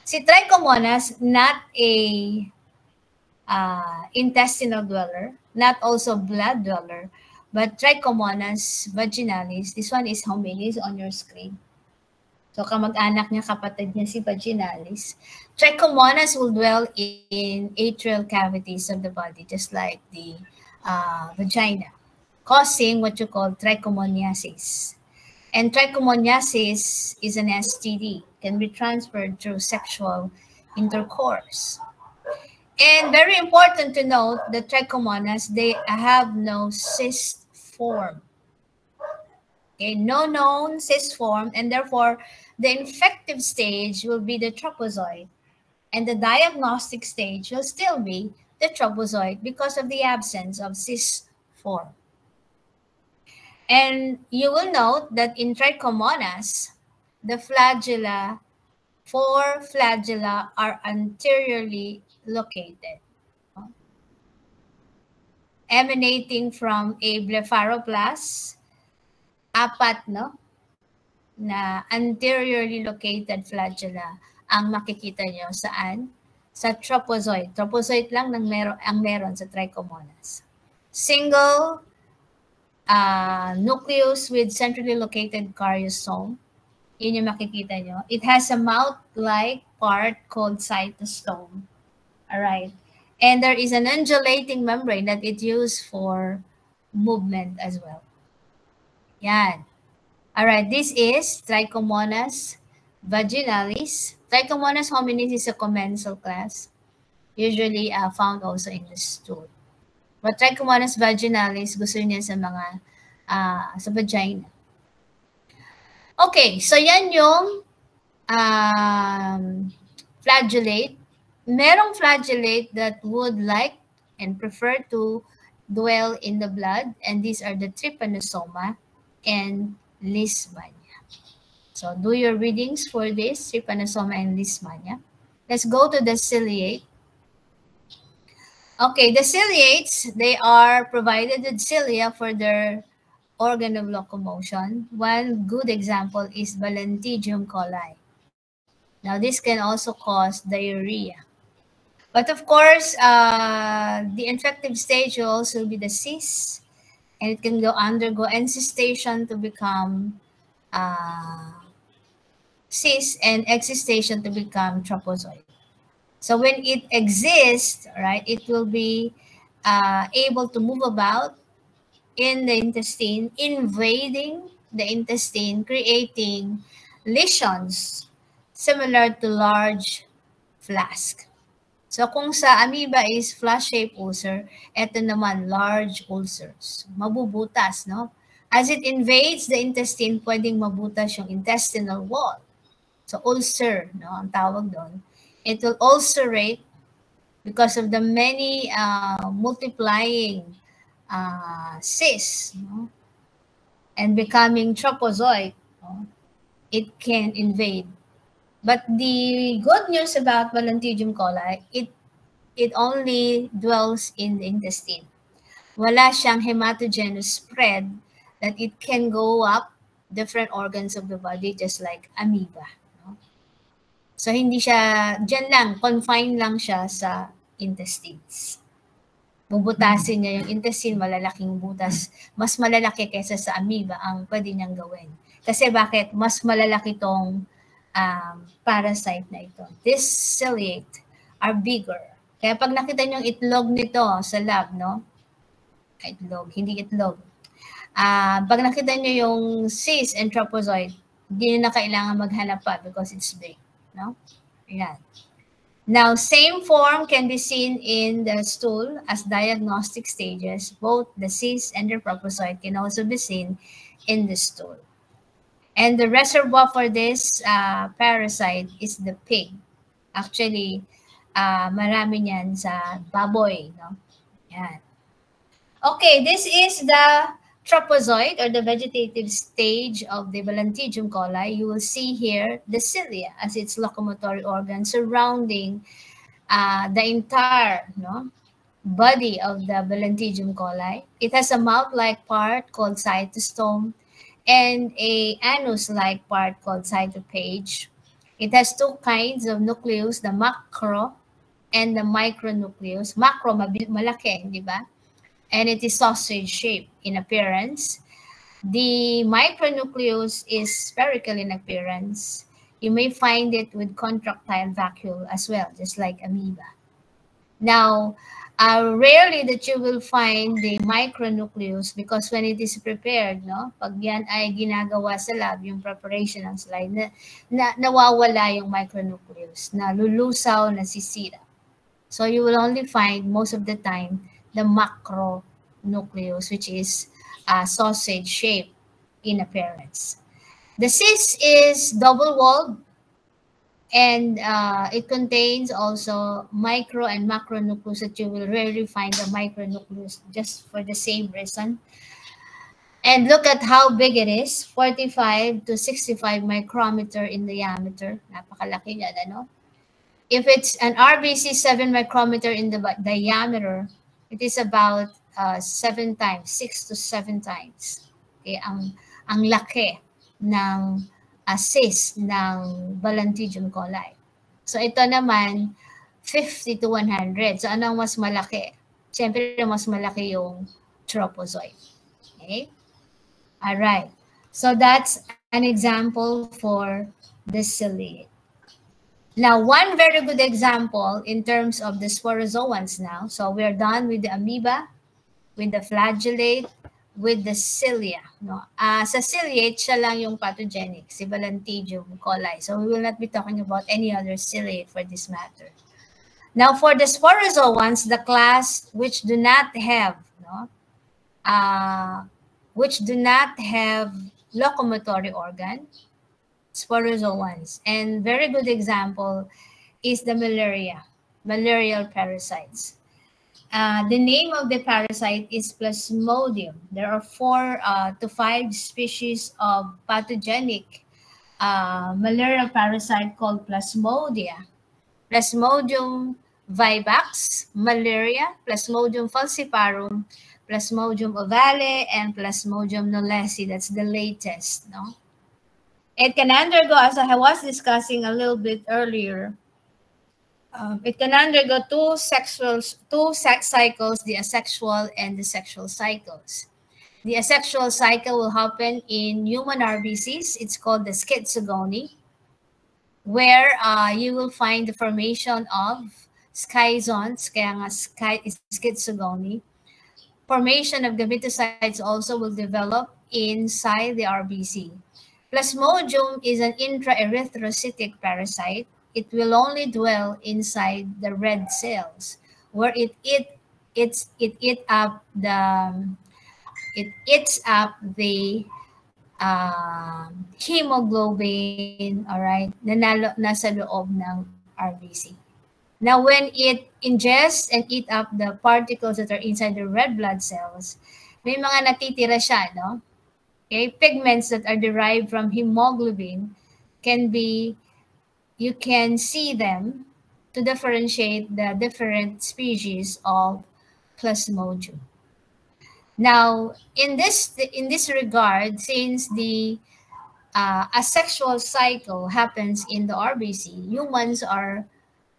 Si Trichomonas, not a intestinal dweller, not also blood dweller, but Trichomonas vaginalis. This one is hominis on your screen. So kamag-anak niya, kapatid niya si vaginalis. Trichomonas will dwell in atrial cavities of the body, just like the vagina, causing what you call trichomoniasis. And trichomoniasis is an STD, can be transferred through sexual intercourse. And very important to note, the trichomonas, they have no cyst form. Okay, no known cyst form, and therefore the infective stage will be the trapezoid, and the diagnostic stage will still be the trapezoid because of the absence of cyst form. And you will note that in Trichomonas, the flagella, 4 flagella are anteriorly located, emanating from a blepharoblast, 4, na anteriorly located flagella ang makikita nyo saan? Sa trapezoid. Trapezoid lang ang meron sa Trichomonas. Single nucleus with centrally located caryosome. Yun yung makikita nyo. It has a mouth-like part called cytostome. Alright. And there is an undulating membrane that it used for movement as well. Yan. All right, this is Trichomonas vaginalis. Trichomonas hominis is a commensal class, usually found also in the stool. But Trichomonas vaginalis, gusto niya sa mga, sa vagina. Okay, so yan yung flagellate. Merong flagellate that would like and prefer to dwell in the blood, and these are the Trypanosoma and Leishmania. So do your readings for this, Trypanosoma and Leishmania. Let's go to the ciliate. Okay, the ciliates, they are provided with cilia for their organ of locomotion. One good example is Balantidium coli. Now, this can also cause diarrhea. But of course, the infective stage will also be the cyst, and it can undergo encystation to become cyst, and excistation to become trapezoid. So when it exists, right, it will be able to move about in the intestine, invading the intestine, creating lesions similar to large flask. So kung sa amoeba is flask-shaped ulcer, ito naman large ulcers. Mabubutas, no? As it invades the intestine, pwedeng mabutas yung intestinal wall. So ulcer, no, ang tawag doon. It will ulcerate because of the many multiplying cysts, no? And becoming trapezoid, no? It can invade. But the good news about Balantidium coli, it only dwells in the intestine. Wala siyang hematogenous spread that it can go up different organs of the body just like amoeba. No? So hindi siya, dyan lang, confined lang siya sa intestines. Bubutasin niya yung intestine, malalaking butas. Mas malalaki kaysa sa amoeba ang pwede niyang gawin. Kasi bakit? Mas malalaki tong parasite na ito. This ciliate are bigger. Kaya pag nakita niyo yung itlog nito sa lab, no? Itlog, hindi itlog. Pag nakita niyo yung cyst and trapezoid, hindi na kailangan maghanap pa because it's big, no? Ayan. Now, same form can be seen in the stool as diagnostic stages. Both the cyst and the trapezoid can also be seen in the stool. And the reservoir for this parasite is the pig. Actually, marami niyan sa baboy, no? Yan. Okay, this is the trapezoid or the vegetative stage of the Balantidium coli. You will see here the cilia as its locomotory organ surrounding the entire, no, body of the Balantidium coli. It has a mouth-like part called cytostome and a anus-like part called cytopage. It has two kinds of nucleus, the macro and the micronucleus. Macro, malaki, di ba? And it is sausage-shaped in appearance. The micronucleus is spherical in appearance. You may find it with contractile vacuole as well, just like amoeba. Now, rarely that you will find the micronucleus because when it is prepared, no, pag yan ay ginagawa sa lab, yung preparation ng slide, nawawala yung micronucleus, nalulusaw, nasisira. So you will only find most of the time the macronucleus, which is sausage shape in appearance. The cyst is double-walled, and it contains also micro and macronucleus that you will rarely find the micronucleus just for the same reason. And look at how big it is, 45 to 65 micrometer in diameter. Napakalaki yan, ano? If it's an RBC 7 micrometer in the diameter, it is about 7 times, 6 to 7 times. Okay, ang laki ng cyst ng Balantidium coli. So ito naman, 50 to 100. So anong mas malaki? Siyempre, mas malaki yung trapezoid. Okay? All right. So that's an example for the ciliate. Now, one very good example in terms of the sporozoans now. So we're done with the amoeba, with the flagellate, with the cilia. No? Sa ciliate, siya lang yung pathogenic, si Balantidium coli. So we will not be talking about any other ciliate for this matter. Now, for the sporozoans, the class which do not have, which do not have locomotory organ, sporozoans. And very good example is the malarial parasites. The name of the parasite is Plasmodium. There are 4 to 5 species of pathogenic malarial parasite called Plasmodia. Plasmodium vivax, malaria, Plasmodium falciparum, Plasmodium ovale, and Plasmodium knowlesi. That's the latest, no? It can undergo, as I was discussing a little bit earlier, it can undergo two cycles, the asexual and the sexual cycles. The asexual cycle will happen in human RBCs. It's called the schizogony, where you will find the formation of schizons, kaya nga schizogony. Formation of gametocytes also will develop inside the RBC. Plasmodium is an intraerythrocytic parasite. It will only dwell inside the red cells, where it eats up the hemoglobin, all right, na nasa loob ng RBC. Now, when it ingests and eat up the particles that are inside the red blood cells, may mga natitira siya, no? Okay, pigments that are derived from hemoglobin you can see them to differentiate the different species of Plasmodium. Now, in this regard, since the asexual cycle happens in the RBC, humans are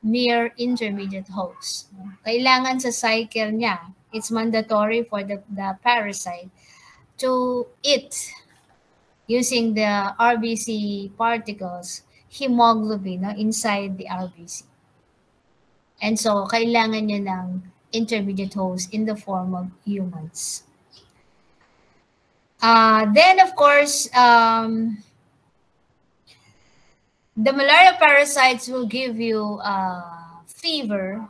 near intermediate hosts. Kailangan sa cycle niya, it's mandatory for the parasite to eat using the RBC particles, hemoglobin inside the RBC. And so, kailangan niya ng intermediate host in the form of humans. Then, of course, the malaria parasites will give you fever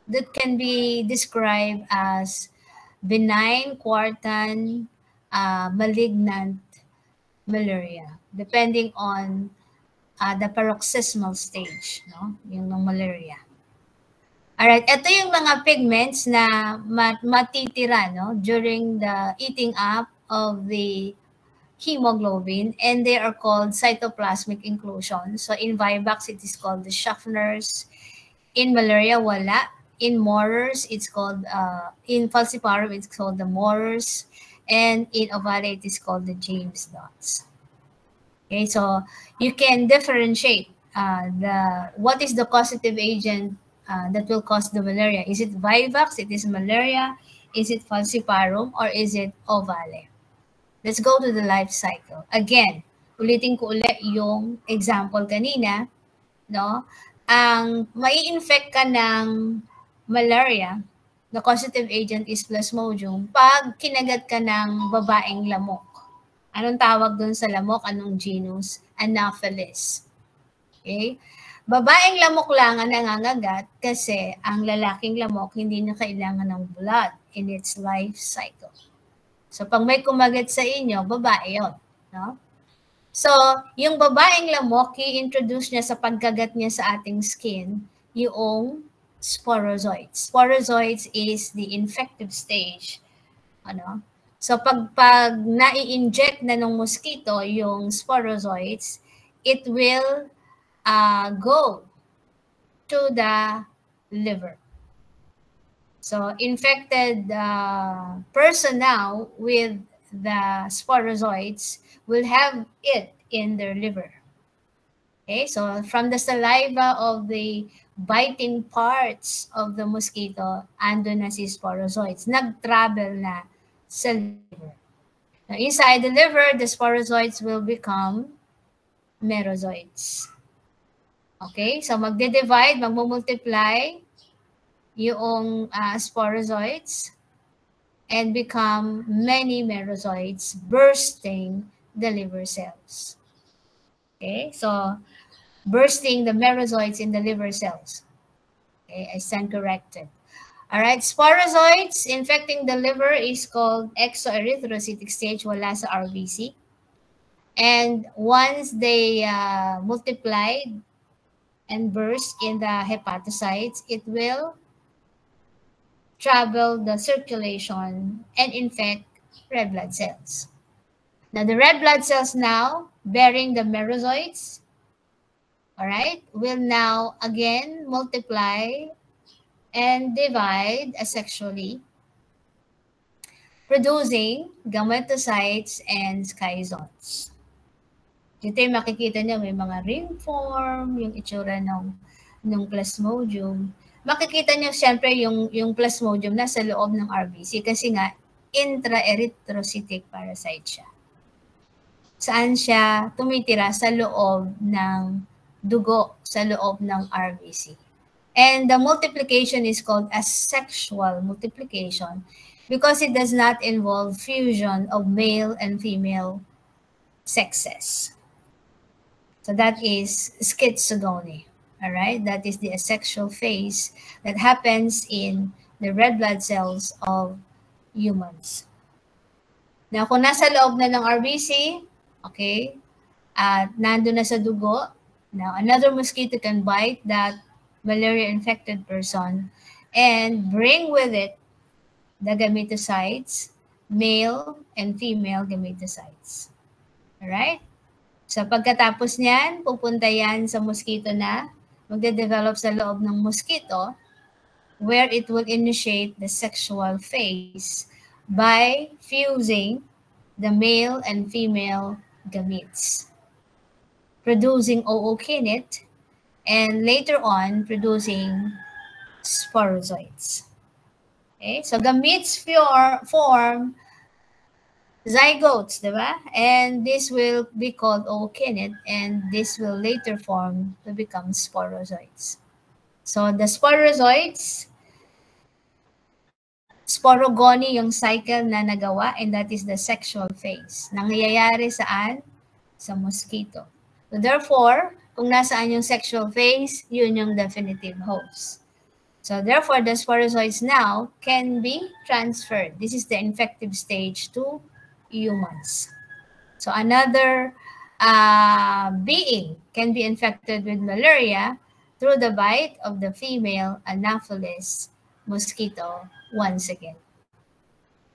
that can be described as benign, quartan, malignant malaria, depending on the paroxysmal stage, no? Yung ng malaria. Alright, ito yung mga pigments na matitira, no, during the eating up of the hemoglobin, and they are called cytoplasmic inclusion. So in Vivax, it is called the Schaffner's. In malaria, wala. In Morers, it's called, in falciparum, it's called the Morers. And in ovale, it is called the James dots. Okay, so you can differentiate what is the causative agent that will cause the malaria. Is it Vivax? It is malaria. Is it falciparum? Or is it ovale? Let's go to the life cycle. Again, ulitin ko ulit yung example kanina, no? Ang mai-infect ka ng malaria, the causative agent is Plasmodium pag kinagat ka ng babaeng lamok. Anong tawag dun sa lamok? Anong genus? Anopheles. Okay? Babaeng lamok lang ang nangangagat kasi ang lalaking lamok hindi na kailangan ng blood in its life cycle. So, pag may kumagat sa inyo, babae yun. No? So, yung babaeng lamok, i-introduce niya sa pagkagat niya sa ating skin, yung sporozoids. Sporozoids is the infective stage. Ano? So, pag nai-inject na ng mosquito yung sporozoids, it will go to the liver. So, infected person now with the sporozoids will have it in their liver. Okay, so from the saliva of the biting parts of the mosquito, ando na si sporozoids. Nag-travel na sa liver. Now, inside the liver, the sporozoids will become merozoids. Okay, so magde-divide, magmumultiply yung sporozoites and become many merozoites bursting the liver cells. Okay, so bursting the merozoites in the liver cells. Okay, I stand corrected. All right, sporozoites infecting the liver is called exoerythrocytic stage, wala sa RBC. And once they multiplied and burst in the hepatocytes, it will travel the circulation and infect red blood cells. Now, the red blood cells now bearing the merozoites, all right, will now again multiply and divide asexually, producing gametocytes and schizoids. Dito yung makikita niyo may mga ring form, yung itsura ng plasmodium. Makikita niyo siyempre yung plasmodium nasa loob ng RBC kasi nga intraerythrocytic parasite siya. Saan siya tumitira? Sa loob ng dugo, sa loob ng RBC. And the multiplication is called asexual multiplication because it does not involve fusion of male and female sexes. So that is schizogony. All right, that is the asexual phase that happens in the red blood cells of humans. Now, kung nasa loob na ng RBC, okay, at nandun na sa dugo, now another mosquito can bite that malaria-infected person and bring with it the gametocytes, male and female gametocytes. Alright? So pagkatapos niyan, pupunta yan sa mosquito na magde-develop sa loob ng mosquito where it will initiate the sexual phase by fusing the male and female gametes, producing ookinete, and later on producing sporozoites. Okay, so gametes form zygotes, diba? And this will be called ookinete, and this will later form to become sporozoites. So the sporozoites, sporogony yung cycle na nagawa, and that is the sexual phase. Nangyayari saan? Sa mosquito. So therefore, kung nasaan yung sexual phase, yun yung definitive host. So therefore, the sporozoites now can be transferred. This is the infective stage to humans. So another being can be infected with malaria through the bite of the female Anopheles mosquito once again.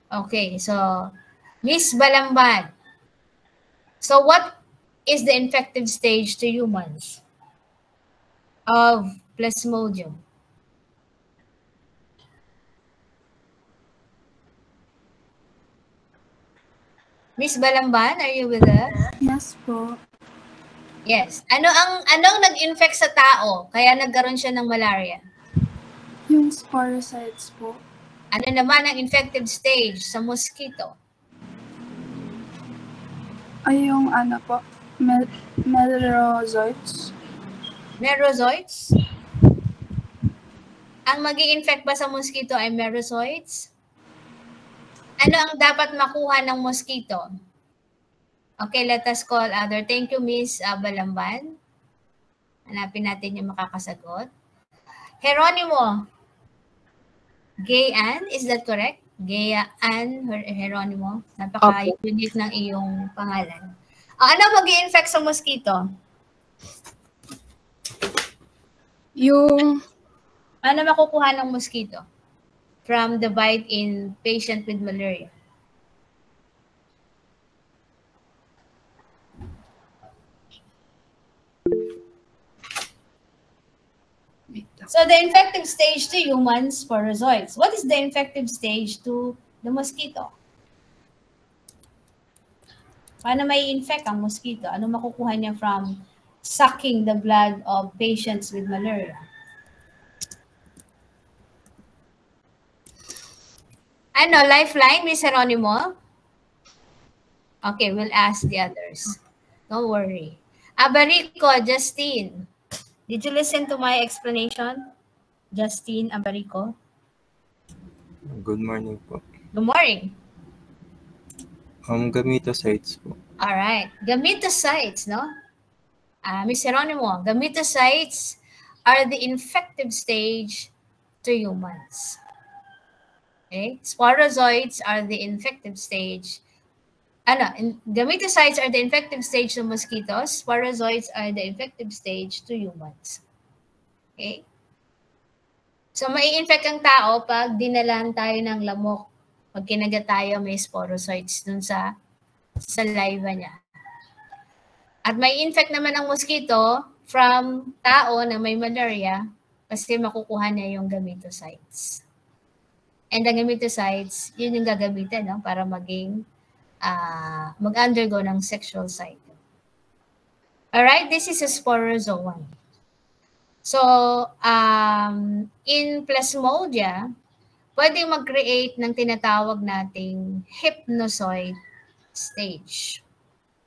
Okay, so Miss Balamban. So what is the infective stage to humans of Plasmodium? Miss Balamban, are you with us? Yes po. Yes. Anong nag-infect sa tao kaya nagkaroon siya ng malaria? Yung sporocytes po. Ano naman ang infective stage sa mosquito? Ay, yung ano po, merozoites. Merozoites? Ang magi-infect ba sa mosquito ay merozoites? Ano ang dapat makuha ng mosquito? Okay, let us call other. Thank you, Miss Balamban. Hanapin natin yung makakasagot. Geronimo. Gayan, is that correct? Gayan Geronimo. Napaka-unique ng iyong pangalan. Ano mag-i-infect sa mosquito? Yung Ano makukuha ng mosquito from the bite in patient with malaria? So the infective stage to humans, sporozoites. What is the infective stage to the mosquito? Paano may infect ang mosquito? Ano makukuha niya from sucking the blood of patients with malaria? Ano, lifeline, Miss Geronimo? Okay, we'll ask the others. Don't worry. Abarico, Justine. Did you listen to my explanation, Justine Ambarico? Good morning po. Good morning. Gametocytes po. Alright. Gametocytes, no? Ms. Geronimo, gametocytes are the infective stage to humans. Okay? Sporozoites are the infective stage. Gametocytes are the infective stage to mosquitoes. Sporozoites are the infective stage to humans. Okay? So, mai-infect ang tao pag dinalan tayo ng lamok. Pag kinagat tayo, may sporozoites dun sa saliva niya. At may infect naman ang mosquito from tao na may malaria kasi makukuha niya yung gametocytes. And the gametocytes, yun yung gagamitin, no? Para maging mag-undergo ng sexual cycle. Alright, this is a sporozoan. So, in Plasmodia, pwedeng mag-create ng tinatawag nating hypnozoid stage.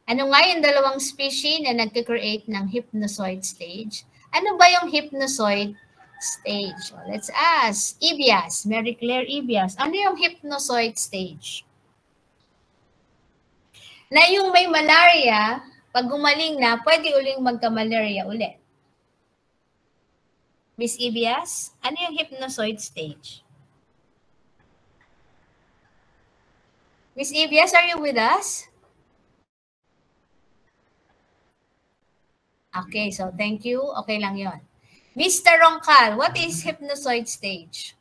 Ano nga yung dalawang species na nagka-create ng hypnozoid stage? Ano ba yung hypnozoid stage? Well, let's ask. Ibias, Mary Claire Ibias. Ano yung hypnozoid stage? Na yung may malaria, pag gumaling na, pwede uling magka-malaria ulit. Miss Ibias, ano yung hypnozoid stage? Miss Ibias, are you with us? Okay, so thank you. Okay lang yon. Mr. Roncal, what is hypnozoid stage?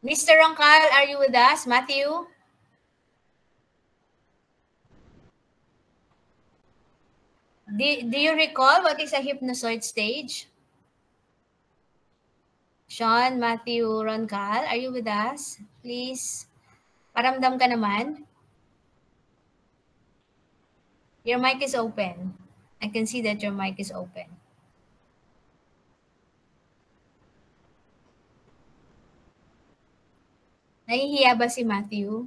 Mr. Roncal, are you with us? Matthew? Do you recall what is a hypnozoid stage? Sean, Matthew, Roncal, are you with us? Please, paramdam ka naman. Your mic is open. I can see that your mic is open. Nahihiya ba si Matthew?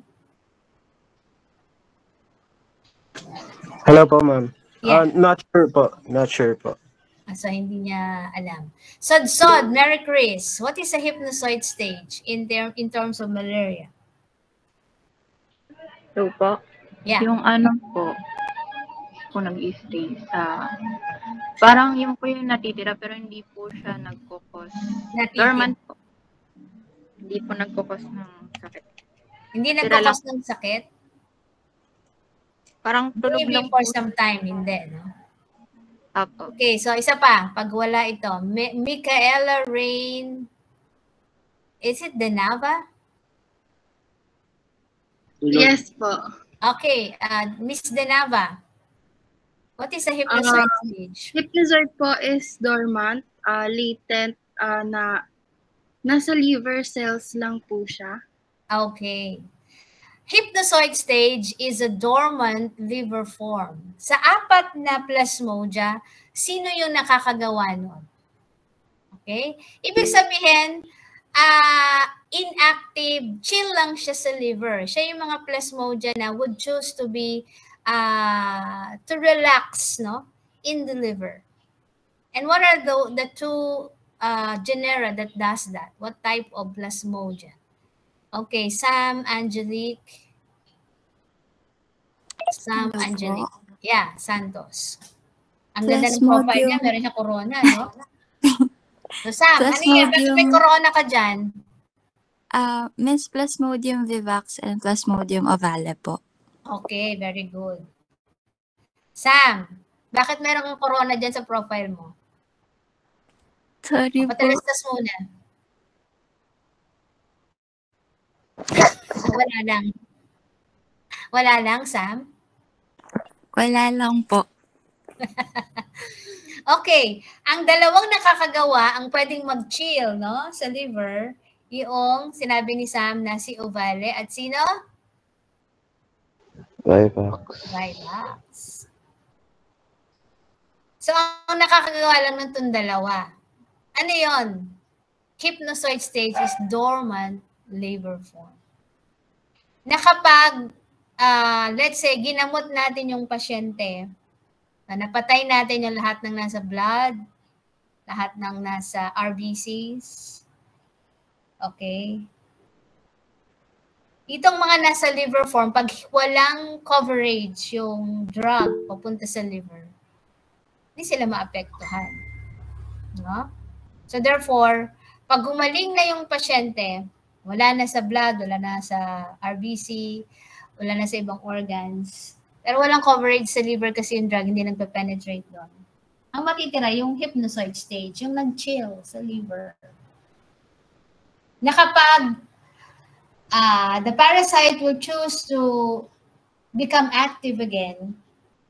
Hello po, ma'am. Yeah. Not sure po. Not sure po. So, hindi niya alam. Sod, Mary Chris, what is a hypnozoid stage in terms of malaria? So po, yeah. Yung ano po nag-stay sa, parang yung po yung natitira pero hindi po siya nagkukos. Dormant po. Hindi po nagkukos ng sakit. Hindi nagkukos ng sakit? Parang tulog maybe lang for po. some time, hindi, no? Apo. Okay, so isa pa, pag wala ito, Micaela Rain, is it Denava? Yes po. Okay, Miss Denava, what is a hypnozoid stage? Hypnozoid po is dormant, latent, na nasa liver cells lang po siya. Okay. Hypnozoid stage is a dormant liver form. Sa 4 na Plasmodia, sino yung nakakagawa nun? Okay? Ibig sabihin, inactive, chill lang siya sa liver. Siya yung mga Plasmodia na would choose to be, to relax, no, in the liver. And what are the two genera that does that? What type of Plasmodia? Okay, Sam, Angelique. Yeah, Santos. Ang ganda ng profile niya, meron siya corona, no? So, Sam, ano yan? Bakit may corona ka dyan? Miss Plasmodium vivax and Plasmodium ovale po. Okay, very good. Sam, bakit meron kang corona dyan sa profile mo? Sorry po. Patalastas muna. Wala lang. Wala lang, Sam? Wala lang po. Okay. Ang dalawang nakakagawa, ang pwedeng mag-chill, no, sa liver, yung sinabi ni Sam na si ovale at sino? Vivax. Vivax. So, ang nakakagawa lang ng itong dalawa. Ano yon? Hypnozoid stage is dormant liver form. Na kapag let's say, ginamot natin yung pasyente. Napatay natin yung lahat ng nasa blood, lahat ng nasa RBCs. Okay? Itong mga nasa liver form, pag walang coverage yung drug papunta sa liver, hindi sila maapektuhan. No? So therefore, pag gumaling na yung pasyente, wala na sa blood, wala na sa RBC, wala na sa ibang organs, pero walang coverage sa liver kasi yung drug hindi nagpe-penetrate doon. Ang matitira yung hypnozoid stage, yung nag-chill sa liver. Na kapag the parasite will choose to become active again,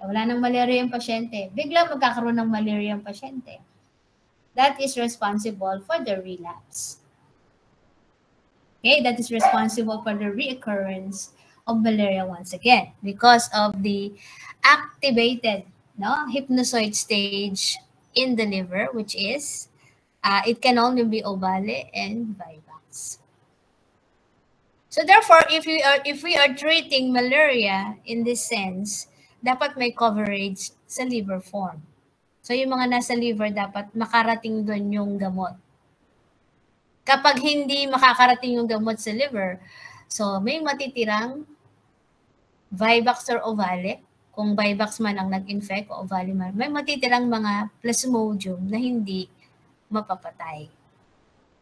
wala nang malaria yung pasyente, bigla magkakaroon ng malaria yung pasyente. That is responsible for the relapse. Okay, that is responsible for the reoccurrence of malaria once again because of the activated hypnozoid stage in the liver, which is it can only be ovale and vivax. So therefore, if we are treating malaria in this sense, dapat may coverage sa liver form. So yung mga nasa liver dapat makarating doon yung gamot. Kapag hindi makakarating yung gamot sa liver, so may matitirang Vivax or ovale. Kung Vivax man ang nag-infect o ovale man, may matitirang mga Plasmodium na hindi mapapatay.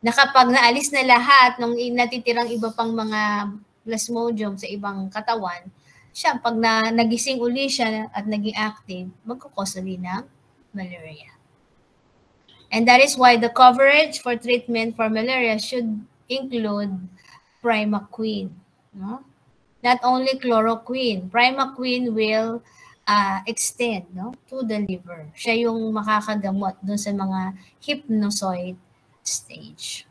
Na kapag naalis na lahat ng natitirang iba pang mga Plasmodium sa ibang katawan, siya, pag nagising uli siya at naging active, magkukos uli ng malaria. And that is why the coverage for treatment for malaria should include primaquine. No? Not only chloroquine. Primaquine will extend to the liver. Siya yung makakagamot dun sa mga hypnozoid stage.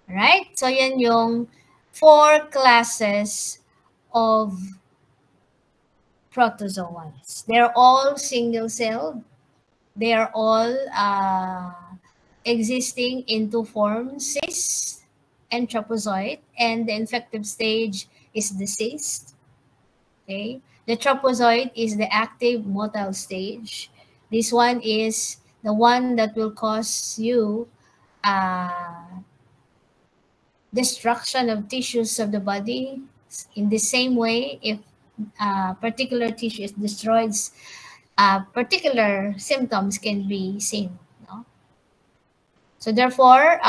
Alright? So yan yung 4 classes of protozoans. They're all single-celled. They are all existing in 2 forms, cyst and trapezoid, and the infective stage is the cyst. Okay, the trapezoid is the active motile stage. This one is the one that will cause you destruction of tissues of the body. In the same way, if particular tissue is destroyed, particular symptoms can be seen. No? So therefore,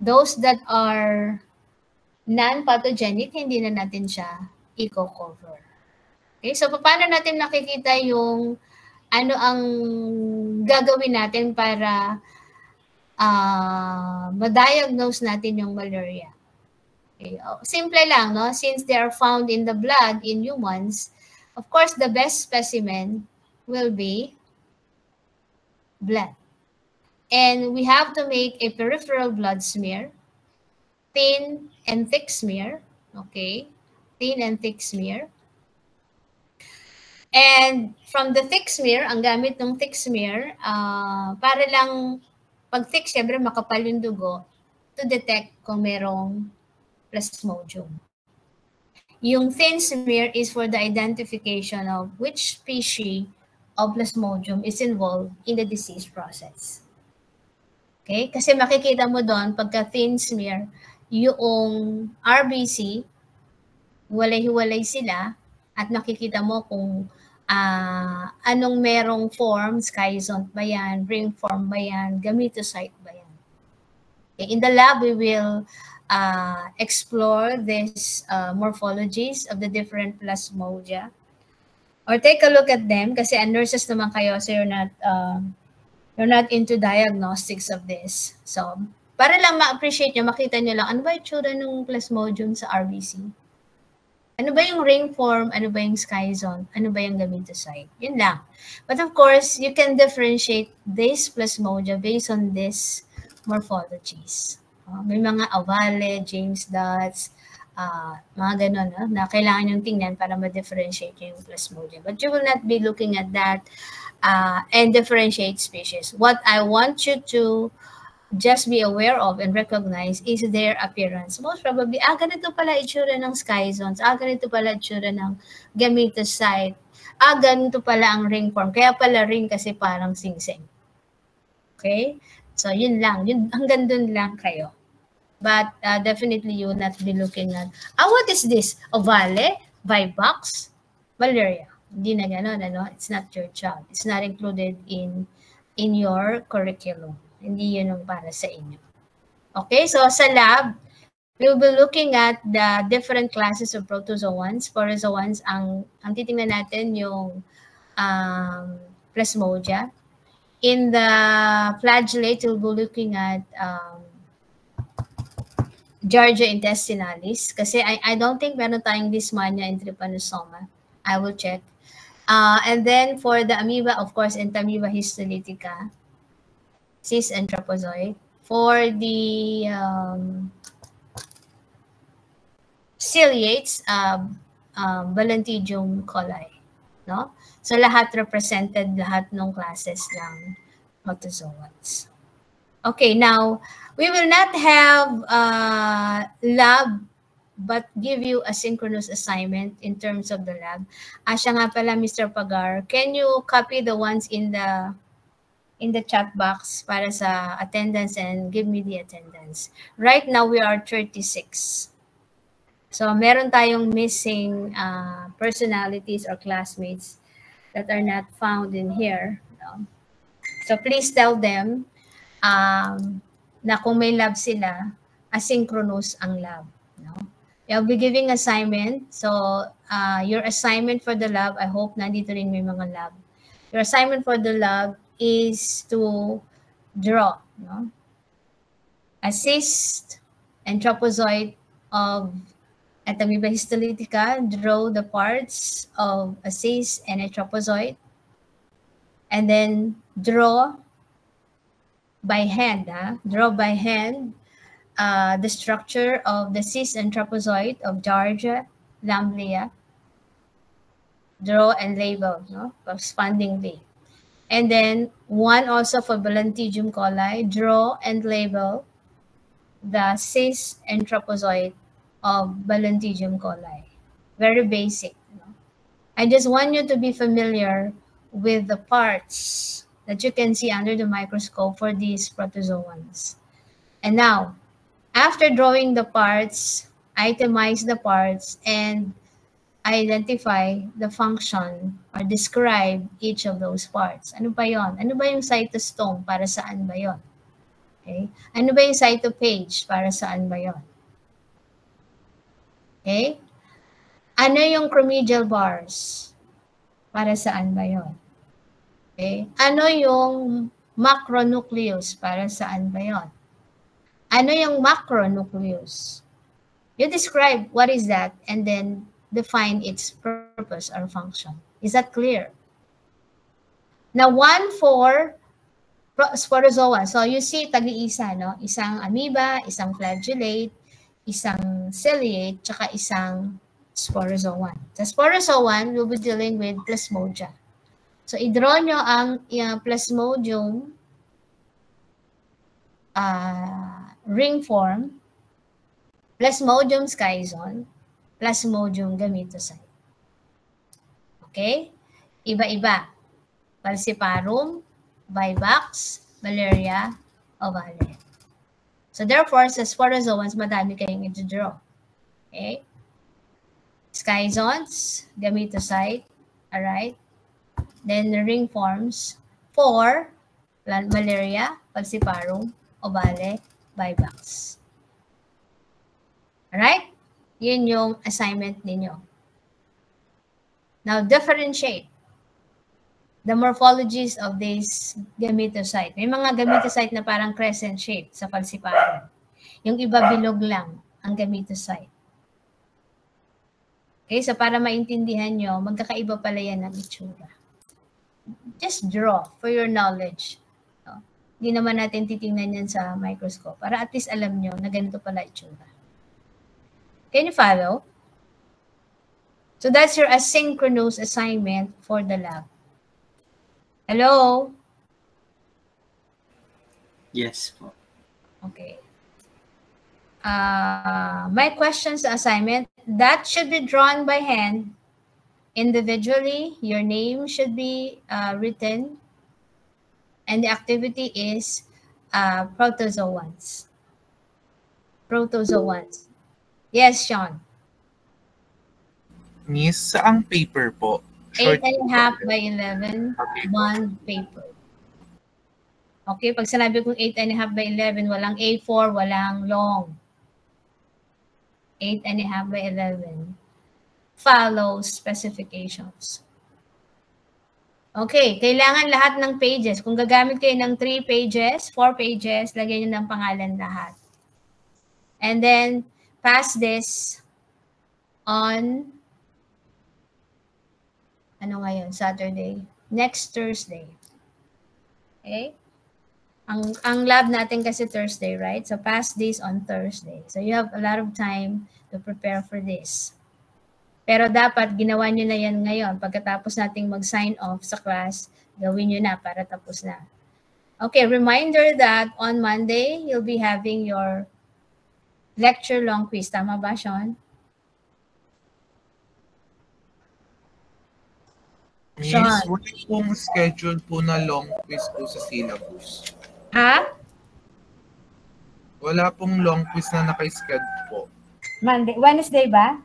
those that are non-pathogenic, hindi na natin siya i-cover. Okay, so paano natin nakikita yung ano ang gagawin natin para ma-diagnose natin yung malaria? Okay, simple lang, no? Since they are found in the blood in humans, of course, the best specimen will be blood. And we have to make a peripheral blood smear, thin and thick smear, okay? Thin and thick smear. And from the thick smear, ang gamit ng thick smear, para lang, pag thick, syempre makapal yung dugo, to detect kung merong Plasmodium. Yung thin smear is for the identification of which species of Plasmodium is involved in the disease process. Okay? Kasi makikita mo doon, pagka thin smear, yung RBC, hiwalay-hiwalay sila, at makikita mo kung anong merong form, schizont ba yan, ring form ba yan, gametocyte ba yan. Okay? In the lab, we will explore these morphologies of the different plasmodia, or take a look at them kasi nurses naman kayo, so you're not into diagnostics of this. So para lang ma-appreciate nyo, makita nyo lang ano ba yung tsura ng Plasmodium sa RBC, ano ba yung ring form, ano ba yung schizont, ano ba yung gametocyte, yun lang. But of course, you can differentiate this Plasmodia based on these morphologies. May mga ovale, James dots, mga ganun, na kailangan yung tingnan para ma-differentiate yung Plasmodium. But you will not be looking at that and differentiate species. What I want you to just be aware of and recognize is their appearance. Most probably, ganito pala itsura ng schizones, ganito pala itsura ng gametocyte, ganito pala ang ring form. Kaya pala ring kasi parang singsing. Okay? So, yun lang. Hanggang dun lang kayo. But definitely you will not be looking at, what is this? Ovale? Vivax? Valeria? Hindi na gano'n, ano? It's not your child. It's not included in your curriculum. Hindi yun yung para sa inyo. Okay, so sa lab, we'll be looking at the different classes of protozoans. Protozoans, ang titingnan natin yung Plasmodia. In the flagellate, we'll be looking at Giardia intestinalis. Kasi I don't think meron tayong Leishmania and Trypanosoma. I will check. And then for the amoeba, of course, Entamoeba histolytica, cyst and trapezoid. For the ciliates, Balantidium coli. No? So lahat represented, lahat ng classes ng protozoans. Okay, now, we will not have lab but give you a synchronous assignment in terms of the lab. Siya nga pala, Mr. Pagar, can you copy the ones in the chat box para sa attendance and give me the attendance? Right now, we are 36. So, meron tayong missing personalities or classmates that are not found in here. No? So, please tell them na kung may lab sila, asynchronous ang lab. No? I'll be giving assignment. So, your assignment for the lab, I hope nandito rin may mga lab. Your assignment for the lab is to draw, no? A cyst and trapezoid of Entamoeba histolytica. Draw the parts of a cyst and a trapezoid. And then draw by hand, draw by hand the structure of the cyst and trapezoid of Giardia lamblia. Draw and label, no, correspondingly. And then one also for Balantidium coli. Draw and label the cyst and trapezoid of Balantidium coli. Very basic. No? I just want you to be familiar with the parts that you can see under the microscope for these protozoans. And now, after drawing the parts, itemize the parts and identify the function or describe each of those parts. Ano ba yon? Ano ba yung cytostome? Para saan ba yon? Okay? Ano ba yung cytopage? Para saan ba yon? Okay? Ano yung chromedial bars? Para saan ba yon? Okay? Ano yung macronucleus? Para saan ba yon? Ano yung macronucleus? You describe what is that and then define its purpose or function. Is that clear? Now, one for sporozoa. So, you see, tagi-isa, no? Isang amoeba, isang flagellate, isang ciliate, tsaka isang sporozoan. Sa sporozoan, we'll be dealing with Plasmodia. So, i-draw nyo ang Plasmodium ring form, Plasmodium schizon, Plasmodium gametocyte. Okay? Iba-iba. Falciparum, Vivax, Valeria, Ovale. So, therefore, sa sporozoans, madami kayong i-draw. Okay? Schizons, gametocyte, alright? Then, the ring forms for Valeria, Falciparum, Ovale, Vivax. Alright? Yun yung assignment ninyo. Now, differentiate the morphologies of this gametocyte. May mga gametocyte na parang crescent shape sa Falciparum. Yung iba bilog lang ang gametocyte. Okay, so para maintindihan nyo, magkakaiba pala yan ng itsura. Just draw for your knowledge. No? Hindi naman natin titingnan yan sa microscope. Para at least alam nyo na ganito pala itsura. Can you follow? So that's your asynchronous assignment for the lab. Hello? Yes po. Okay. My questions assignment, that should be drawn by hand individually. Your name should be written, and the activity is protozoans. Protozoans. Yes, Sean. Miss, saang paper po? 8.5 by 11, one paper. Okay, pag sinabi kong 8.5 by 11, walang A4, walang long. 8.5 by 11. Follow specifications. Okay, kailangan lahat ng pages. Kung gagamit kayo ng 3 pages, 4 pages, lagyan nyo ng pangalan lahat. And then, pass this on, ano ngayon, Saturday? Next Thursday. Okay? Ang lab natin kasi Thursday, right? So, pass this on Thursday. So, you have a lot of time to prepare for this. Pero dapat, ginawa nyo na yan ngayon. Pagkatapos nating mag-sign off sa class, gawin nyo na para tapos na. Okay, reminder that on Monday, you'll be having your lecture long quiz. Tama ba, Sean? Miss, wala pong schedule po na long quiz po sa syllabus. Ha? Wala pong long quiz na naka-schedule po. Monday. Wednesday ba?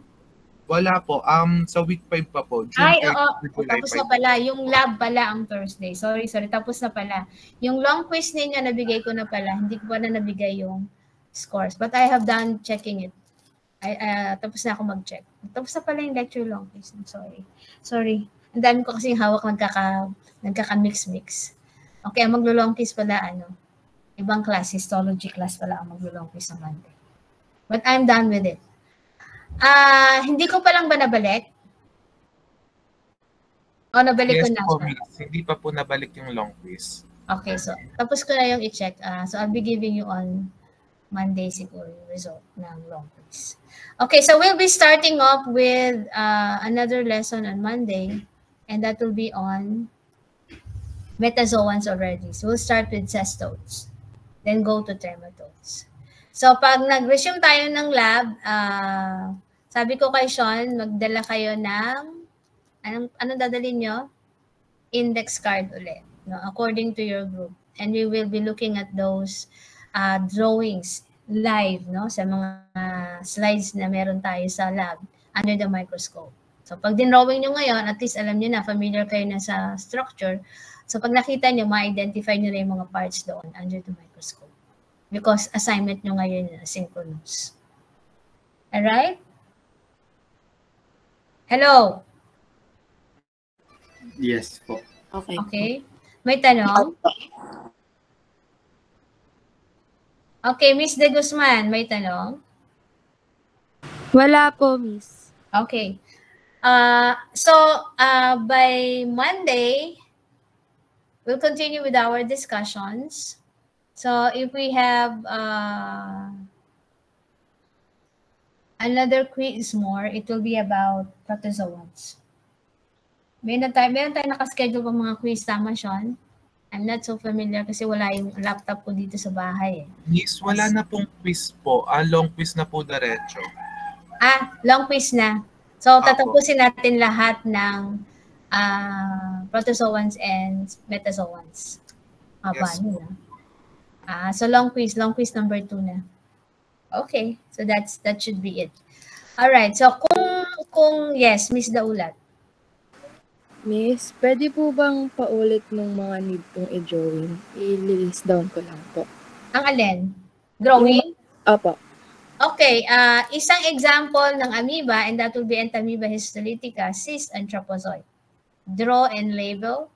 Wala po. Sa week 5 pa po. June Ay, 5 oo. to July Tapos 5. na pala. Yung lab pala ang Thursday. Sorry. Tapos na pala. Yung long quiz ninyo, nabigay ko na pala. Hindi ko pa na nabigay yung scores. But I have done checking it. Tapos na ako mag-check. Tapos na pala yung lecture long quiz. I'm sorry. Sorry. Ang dami ko kasing hawak nagkaka-mix-mix. Okay, ang maglo-long quiz pala, ibang class, histology class pala ang maglo-long quiz sa Monday. But I'm done with it. Hindi ko palang ba nabalik? O, nabalik ko na. Yes po, Miss. Hindi pa po nabalik yung long quiz. Okay, so tapos ko na yung i-check. So I'll be giving you on Monday siguro yung result ng long quiz. Okay, so we'll be starting off with another lesson on Monday, and that will be on metazoans already. So we'll start with cestodes, then go to trematodes. So pag nag-resume tayo ng lab, sabi ko kay Sean, magdala kayo ng, anong dadalhin nyo? Index card ulit, no? According to your group. And we will be looking at those drawings live, no? Sa mga slides na meron tayo sa lab under the microscope. So pag dinrawing nyo ngayon, at least alam nyo na, familiar kayo na sa structure. So pag nakita nyo, ma-identify nyo na yung mga parts doon under the microscope. Because assignment nyo ngayon na synchronous. Alright? Hello? Yes po. Okay. May tanong? Okay, Miss De Guzman, may tanong? Wala po, Miss. Okay. So, by Monday, we'll continue with our discussions. So, if we have another quiz more, it will be about protozoans. Meron tayo nakaschedule pa mga quiz, tama, Sean? I'm not so familiar kasi wala yung laptop ko dito sa bahay. Miss, wala na pong quiz po. Long quiz na po diretso. Long quiz na. So, tatapusin natin lahat ng protozoans and metazoans. Yes. So, long quiz number 2 na. Okay, so that should be it. All right, so kung yes, Miss Daulat. Miss, pwede po bang paulit ng mga need pong i-drawing? I-list down ko lang po. Ang alin? Drawing? Opo. Okay, isang example ng amoeba, and that will be Entamoeba histolytica, cyst and trapezoid. Draw and label.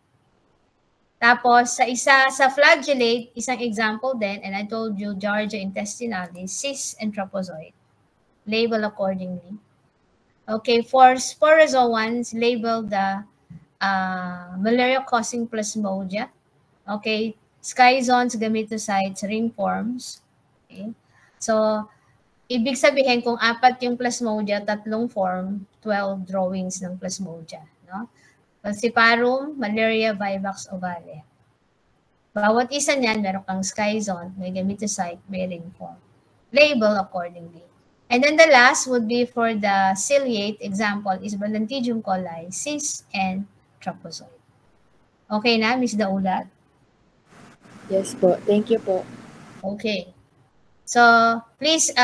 Tapos, sa flagellate, isang example din, and I told you, Giardia intestinalis, cyst and trapezoid. Label accordingly. Okay, for sporozoans, label the malaria-causing plasmodia. Okay, schizones, gametocytes, ringworms. Okay, so, ibig sabihin, kung 4 yung plasmodia, 3 form, 12 drawings ng plasmodia. No? Falciparum, malaria, vivax, ovale. Bawat isa niyan, meron kang sky zone, may gametocyte, may ring form. Label accordingly. And then the last would be for the ciliate. Example is Balantidium coli, cis, and trapezoid. Okay na, Ms. Daulat? Yes po. Thank you po. Okay. So, please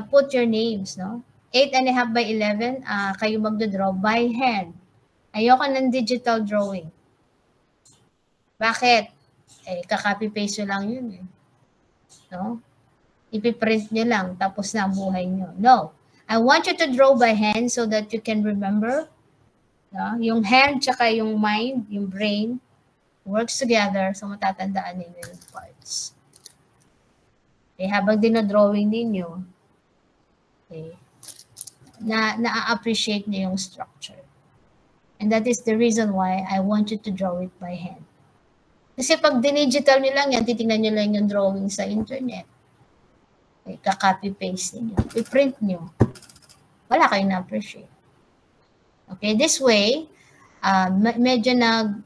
put your names, no? 8.5 by 11, kayo magdodraw by hand. Ayoko ng digital drawing. Bakit? Eh, kaka-copy-paste nyo lang yun. Eh. No? Ipiprint nyo lang, tapos na ang buhay nyo. No. I want you to draw by hand so that you can remember. No? Yung hand tsaka yung mind, yung brain, works together, so matatandaan ninyo yung parts. Okay, habang dinodrawing ninyo, okay, na-appreciate nyo yung structure. And that is the reason why I want you to draw it by hand. Kasi pag dinigital nyo lang yan, titingnan nyo lang yung drawing sa internet. Okay, ka-copy-paste niyo. I-print nyo. Wala kayong na-appreciate. Okay, this way, medyo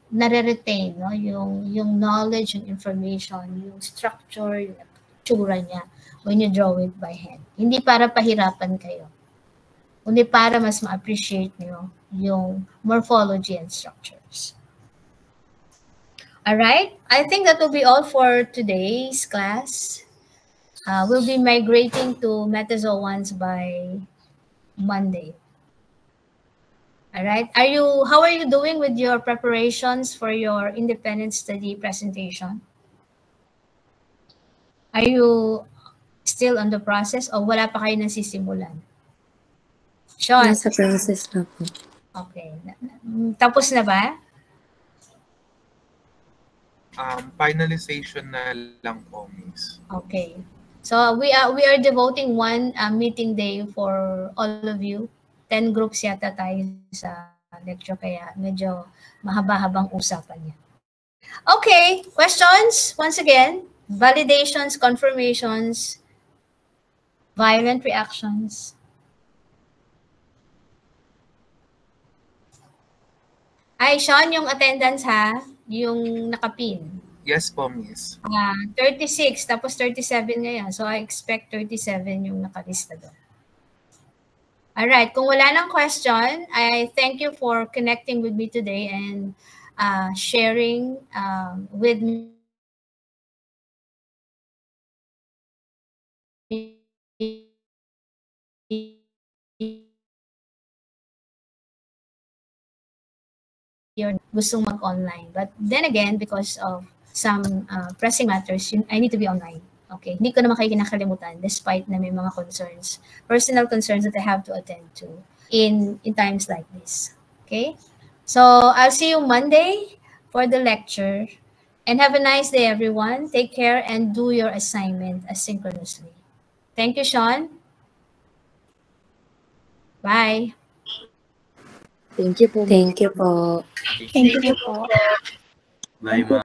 nare-retain, no? yung knowledge, yung information, yung structure, yung tsura niya when you draw it by hand. Hindi para pahirapan kayo. Kundi para mas ma-appreciate nyo yung morphology and structures. Alright, I think that will be all for today's class. We'll be migrating to metazoans by Monday. Alright, how are you doing with your preparations for your independent study presentation? Are you still on the process o wala pa kayo nasisimulan? Sean? Nasa process na po. Okay. Tapos na ba? Finalization na lang po, Miss. Okay. So we are devoting one meeting day for all of you. 10 groups yata tayo sa lecture kaya medyo mahaba-habang usapan niya. Okay, questions? Once again, validations, confirmations, violent reactions. Ay, Sean, yung attendance ha, yung nakapin. Yes po, Miss. 36, tapos 37 ngayon. So I expect 37 yung nakalista doon. Alright, kung wala nang question, I thank you for connecting with me today and sharing with me yung gustong mag-online. But then again, because of some pressing matters, I need to be online. Okay, hindi ko naman kayo kinakalimutan despite na may mga concerns, personal concerns that I have to attend to in times like this. Okay, so I'll see you Monday for the lecture and have a nice day, everyone. Take care and do your assignment asynchronously. Thank you, Sean. Bye. Thank you po. Thank you po. Thank you po. Bye, ma'am.